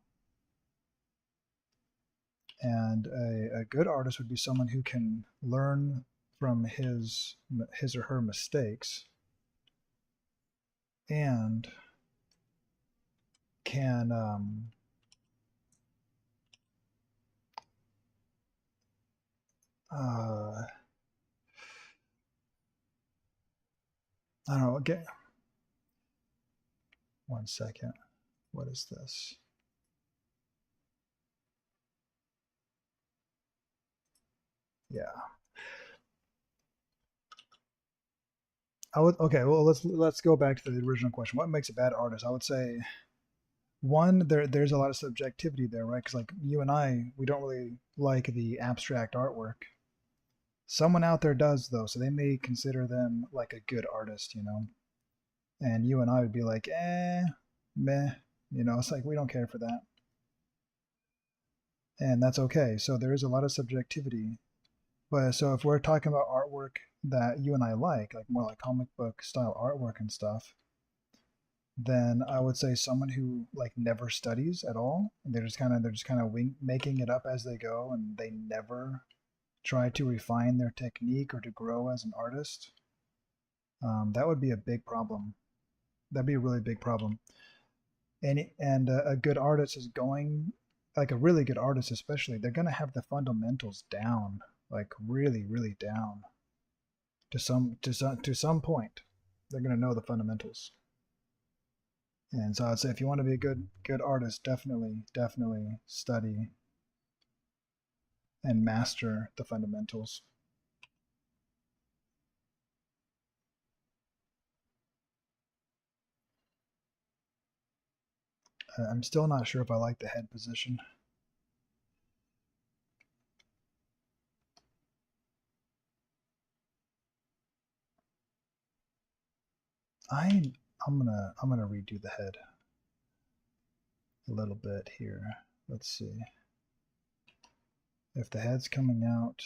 And a good artist would be someone who can learn from his or her mistakes and can I don't know. Okay, one second. What is this? Yeah. I would okay. Well, let's go back to the original question. What makes a bad artist? I would say one, there's a lot of subjectivity there, right? Because like you and I, we don't really like the abstract artwork. Someone out there does though, so they may consider them like a good artist, you know. And you and I would be like, meh, you know. It's like we don't care for that, and that's okay. So there is a lot of subjectivity. But so if we're talking about artwork that you and I like more like comic book style artwork and stuff, then I would say someone who like never studies at all. And they're just kind of making it up as they go, and they never try to refine their technique or to grow as an artist. That would be a big problem. That'd be a really big problem. And a good artist is going like a really good artist, especially they're gonna have the fundamentals down, like really, really down to some point. They're gonna know the fundamentals. And so I'd say if you want to be a good artist, definitely study and master the fundamentals. I'm still not sure if I like the head position. I I'm gonna redo the head a little bit here. Let's see if the head's coming out.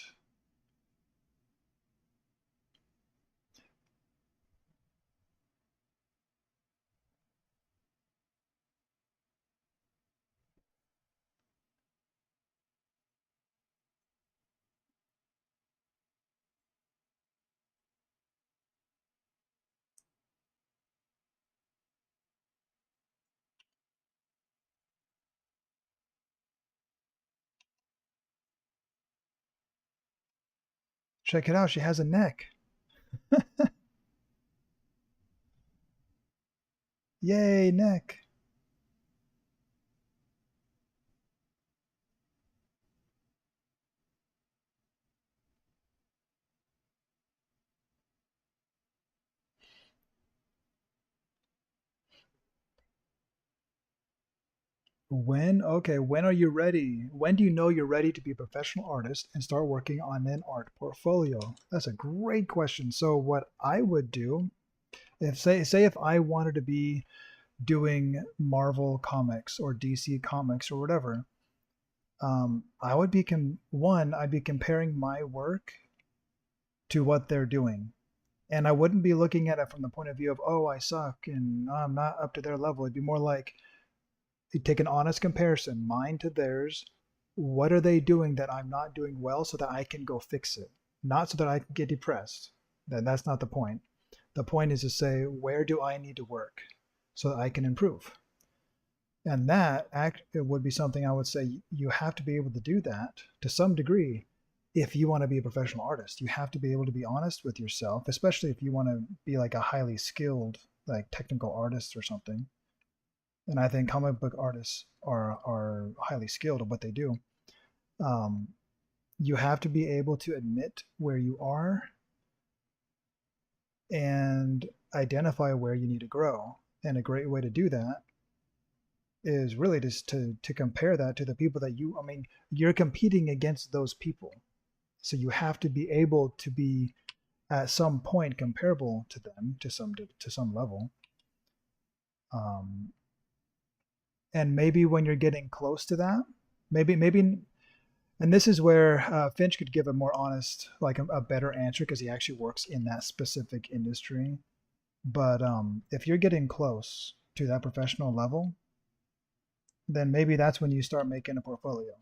Check it out. She has a neck. Yay, neck. When are you ready? When do you know you're ready to be a professional artist and start working on an art portfolio? That's a great question. So what I would do if say if I wanted to be doing Marvel comics or DC comics or whatever, I would be I'd be comparing my work to what they're doing. And I wouldn't be looking at it from the point of view of, oh, I suck and I'm not up to their level. It'd be more like, you take an honest comparison, mine to theirs. What are they doing that I'm not doing well so that I can go fix it? Not so that I can get depressed. That's not the point. The point is to say, where do I need to work so that I can improve? And it would be something I would say you have to be able to do that to some degree if you want to be a professional artist. You have to be able to be honest with yourself, especially if you want to be like a highly skilled, like technical artist or something. And I think comic book artists are highly skilled at what they do. Um, you have to be able to admit where you are and identify where you need to grow. And a great way to do that is really just to compare that to the people that I mean, you're competing against those people. So you have to be able to be at some point comparable to them to some level. Um, and maybe when you're getting close to that, maybe and this is where Finch could give a more honest, like a better answer because he actually works in that specific industry. But if you're getting close to that professional level, then maybe that's when you start making a portfolio.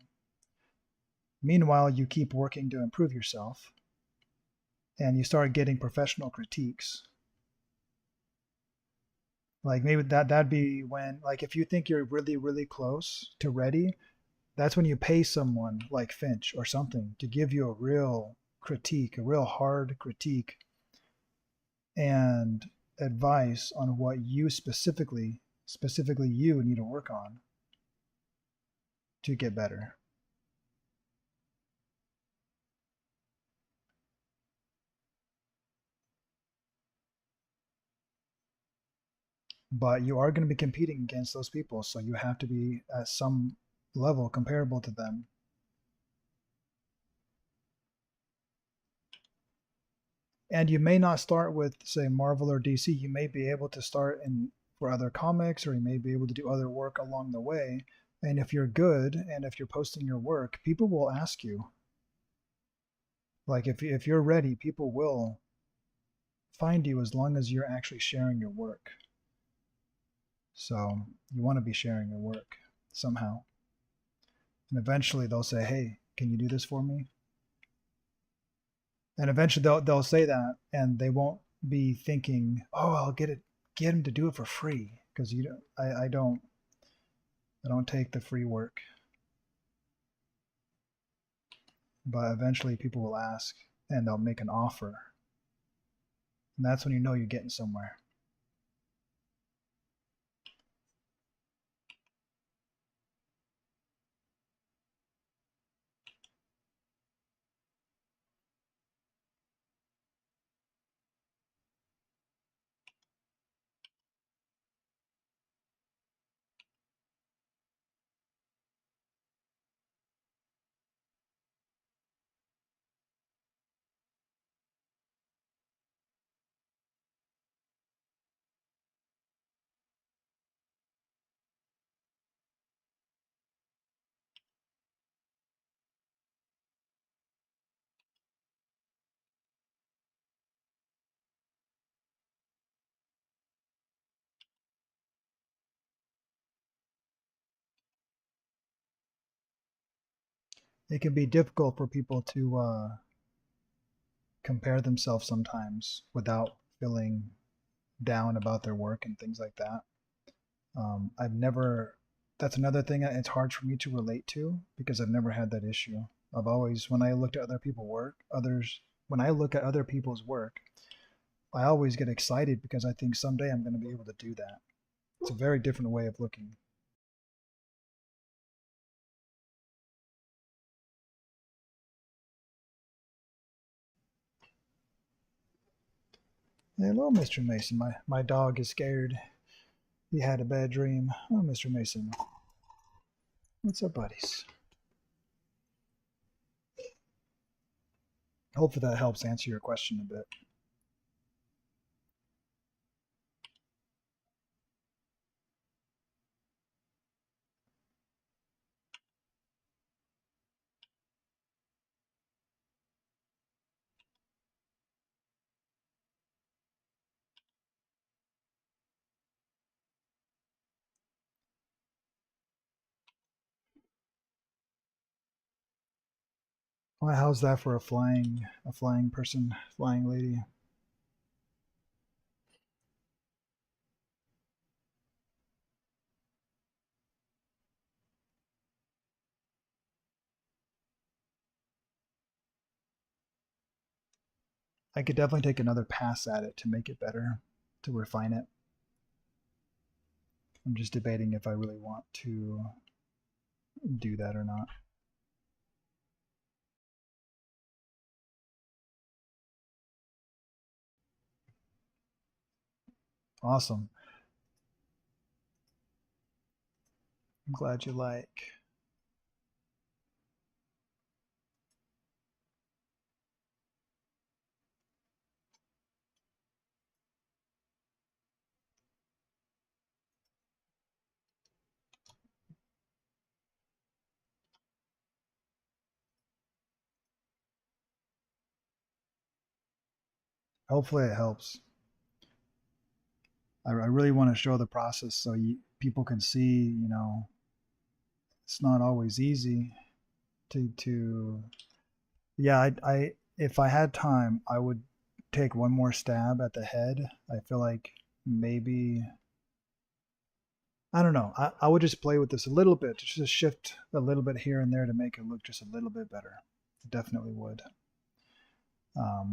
Meanwhile, you keep working to improve yourself and you start getting professional critiques. Like maybe that'd be when, like, if you think you're really really close to ready, that's when you pay someone like Finch or something to give you a real critique, a real hard critique and advice on what you specifically you need to work on to get better. But you are going to be competing against those people, so you have to be at some level comparable to them. And you may not start with, say, Marvel or DC. You may be able to start in for other comics, or you may be able to do other work along the way. And if you're good and if you're posting your work, people will ask you. Like if you're ready, people will find you as long as you're actually sharing your work. So you want to be sharing your work somehow. And eventually they'll say, "Hey, can you do this for me?" And eventually they'll say that, and they won't be thinking, "Oh, I'll get him to do it for free," because you don't, I don't take the free work. But eventually people will ask, and they'll make an offer, and that's when you know you're getting somewhere. It can be difficult for people to compare themselves sometimes without feeling down about their work and things like that. I've never, that's another thing it's hard for me to relate to because I've never had that issue. I've always, when I looked at other people work, when I look at other people's work, I always get excited because I think someday I'm going to be able to do that. It's a very different way of looking. Hello, Mr. Mason. My dog is scared. He had a bad dream. Oh, Mr. Mason. What's up, buddies? Hopefully that helps answer your question a bit. Well, how's that for a flying person, flying lady? I could definitely take another pass at it to make it better, to refine it. I'm just debating if I really want to do that or not. Awesome. I'm glad you like. Hopefully it helps. I really want to show the process so people can see, it's not always easy to yeah, I if I had time, I would take one more stab at the head. I feel like maybe I don't know. I would just play with this a little bit, just shift a little bit here and there to make it look just a little bit better. Definitely would.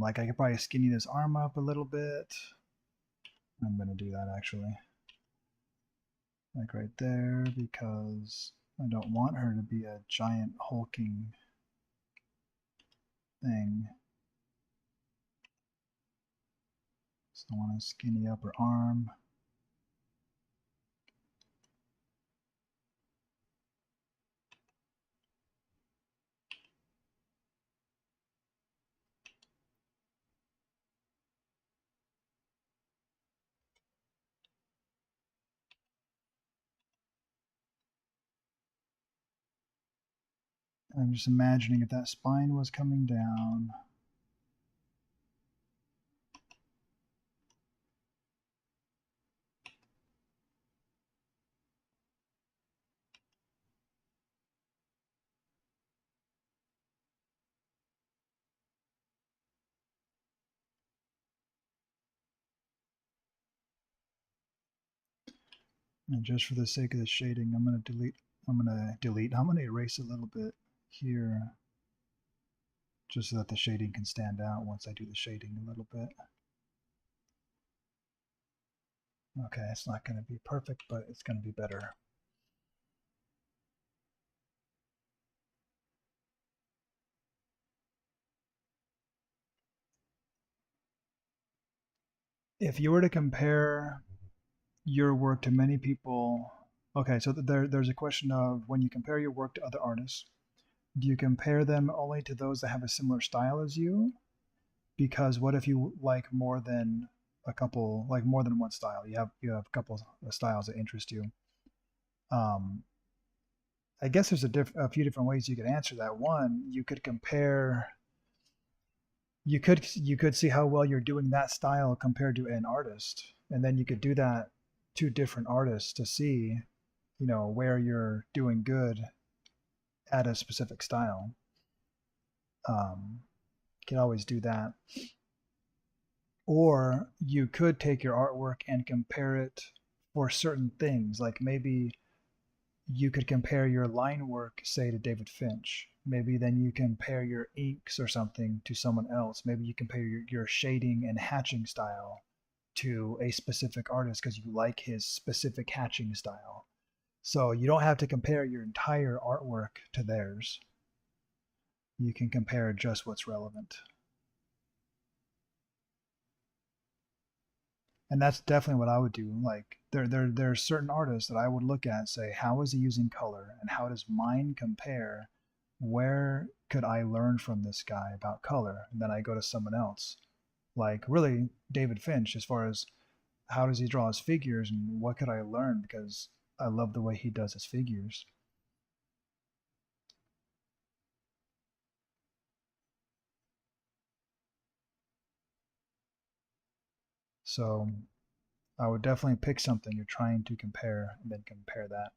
Like I could probably skinny this arm up a little bit. I'm gonna do that actually, like right there, because I don't want her to be a giant hulking thing. So I want to skinny up her arm. I'm just imagining if that spine was coming down. And just for the sake of the shading, I'm going to erase a little bit here just so that the shading can stand out once I do the shading a little bit. Okay, it's not going to be perfect, but it's going to be better. If you were to compare your work to many people, okay, so there's a question of when you compare your work to other artists, do you compare them only to those that have a similar style as you? Because what if you like more than more than one style? You have a couple of styles that interest you. Um, I guess there's a few different ways you could answer that. One, you could compare. You could see how well you're doing that style compared to an artist, and then you could do that to different artists to see, where you're doing good at a specific style. You can always do that. Or you could take your artwork and compare it for certain things. Like maybe you could compare your line work, say, to David Finch. Maybe then you compare your inks or something to someone else. Maybe you compare your shading and hatching style to a specific artist because you like his specific hatching style. So you don't have to compare your entire artwork to theirs. You can compare just what's relevant. And that's definitely what I would do. Like there's certain artists that I would look at and say, how is he using color and how does mine compare? Where could I learn from this guy about color? And then I go to someone else. Like really David Finch, as far as how does he draw his figures and what could I learn because I love the way he does his figures. So I would definitely pick something you're trying to compare and then compare that.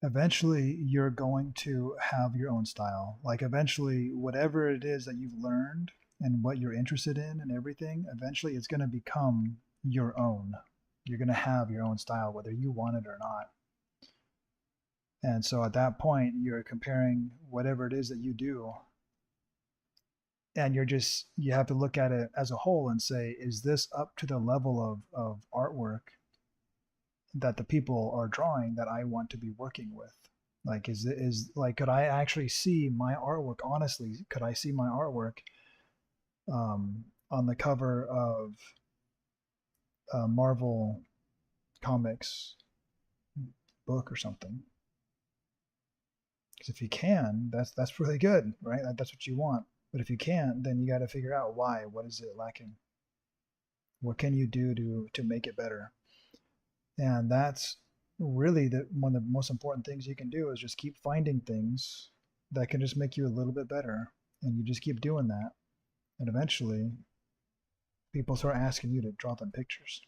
Eventually you're going to have your own style. Like eventually whatever it is that you've learned and what you're interested in and everything, eventually it's going to become your own. You're going to have your own style whether you want it or not. And so at that point you're comparing whatever it is that you do and you have to look at it as a whole and say, is this up to the level of artwork that the people are drawing that I want to be working with? Like, could I actually see my artwork? Honestly, could I see my artwork on the cover of Marvel comics? book or something. Because if you can, that's really good, right? That's what you want. But if you can't, then you got to figure out why. What is it lacking? What can you do to make it better? And that's really one of the most important things you can do is just keep finding things that can just make you a little bit better, and you just keep doing that, and eventually people start asking you to draw them pictures.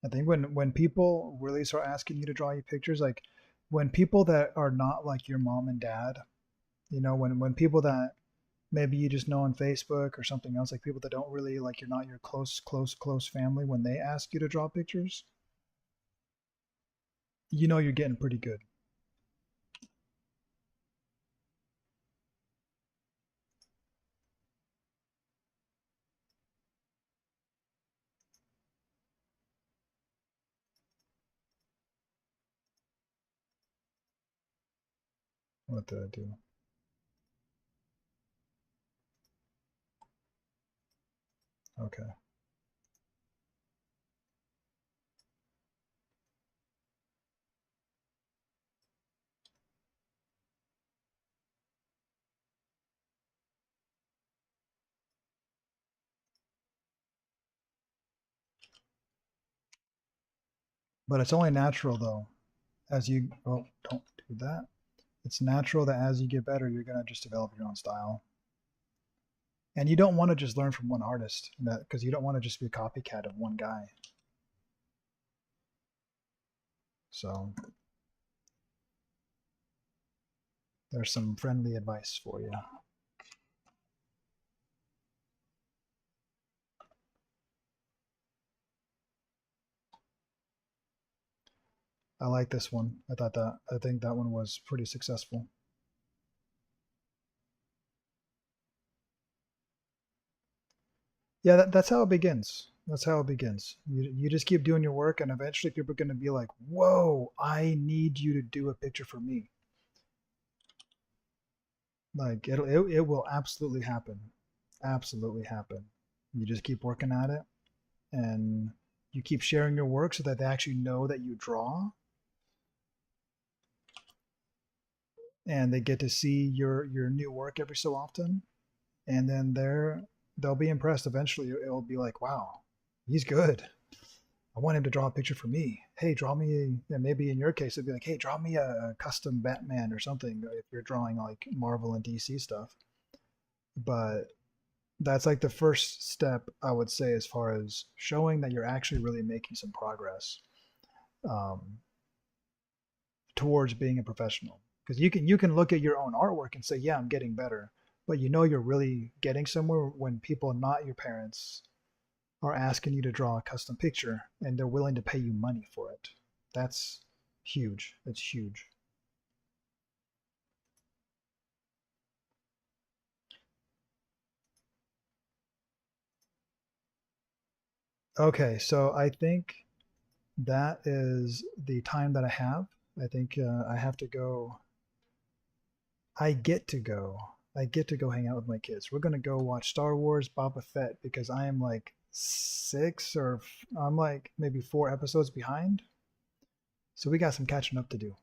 I think when people really start asking you to draw you pictures, like when people that are not like your mom and dad, when people that maybe you just know on Facebook or something else, like people that don't really like, you're not your close family, when they ask you to draw pictures, you're getting pretty good. What to do. Okay. But it's only natural though, as you, oh, don't do that. It's natural that as you get better, you're gonna just develop your own style. And you don't want to just learn from one artist, because you don't want to just be a copycat of one guy. So there's some friendly advice for you. I like this one. I think that one was pretty successful. Yeah, that's how it begins. That's how it begins. You just keep doing your work, and eventually people are going to be like, whoa, I need you to do a picture for me. Like it will absolutely happen. Absolutely happen. You just keep working at it, and you keep sharing your work so that they actually know that you draw, and they get to see your new work every so often, and then they'll be impressed. Eventually it'll be like, wow, he's good. I want him to draw a picture for me. Hey, draw me, and maybe in your case it'd be like, hey, draw me a custom Batman or something, if you're drawing like Marvel and DC stuff. But that's like the first step, I would say, as far as showing that you're actually really making some progress, um, towards being a professional. Because you can look at your own artwork and say, yeah, I'm getting better, but you're really getting somewhere when people not your parents are asking you to draw a custom picture and they're willing to pay you money for it. That's huge. That's huge. Okay, so I think that is the time that I have. I think I have to go. I get to go. I get to go hang out with my kids. We're gonna go watch Star Wars Boba Fett because I am like I'm like maybe 4 episodes behind. So we got some catching up to do.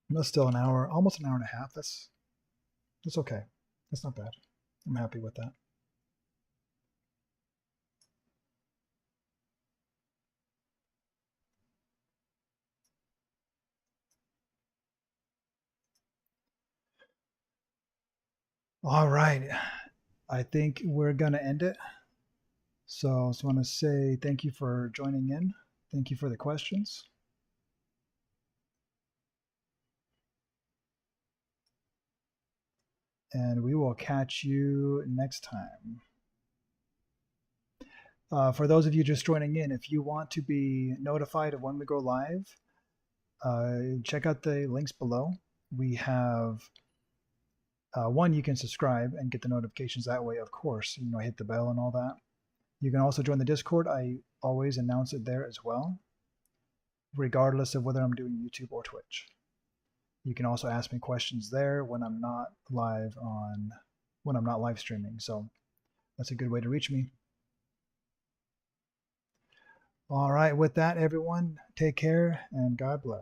That's still an hour, almost an hour and a half. That's okay. That's not bad. I'm happy with that. All right. I think we're gonna end it. So I just want to say thank you for joining in. Thank you for the questions. And we will catch you next time. For those of you just joining in, if you want to be notified of when we go live, check out the links below. We have one, you can subscribe and get the notifications that way, of course, hit the bell and all that. You can also join the Discord. I always announce it there as well, regardless of whether I'm doing YouTube or Twitch. You can also ask me questions there when I'm not live streaming. So that's a good way to reach me. All right, with that, everyone, take care and God bless.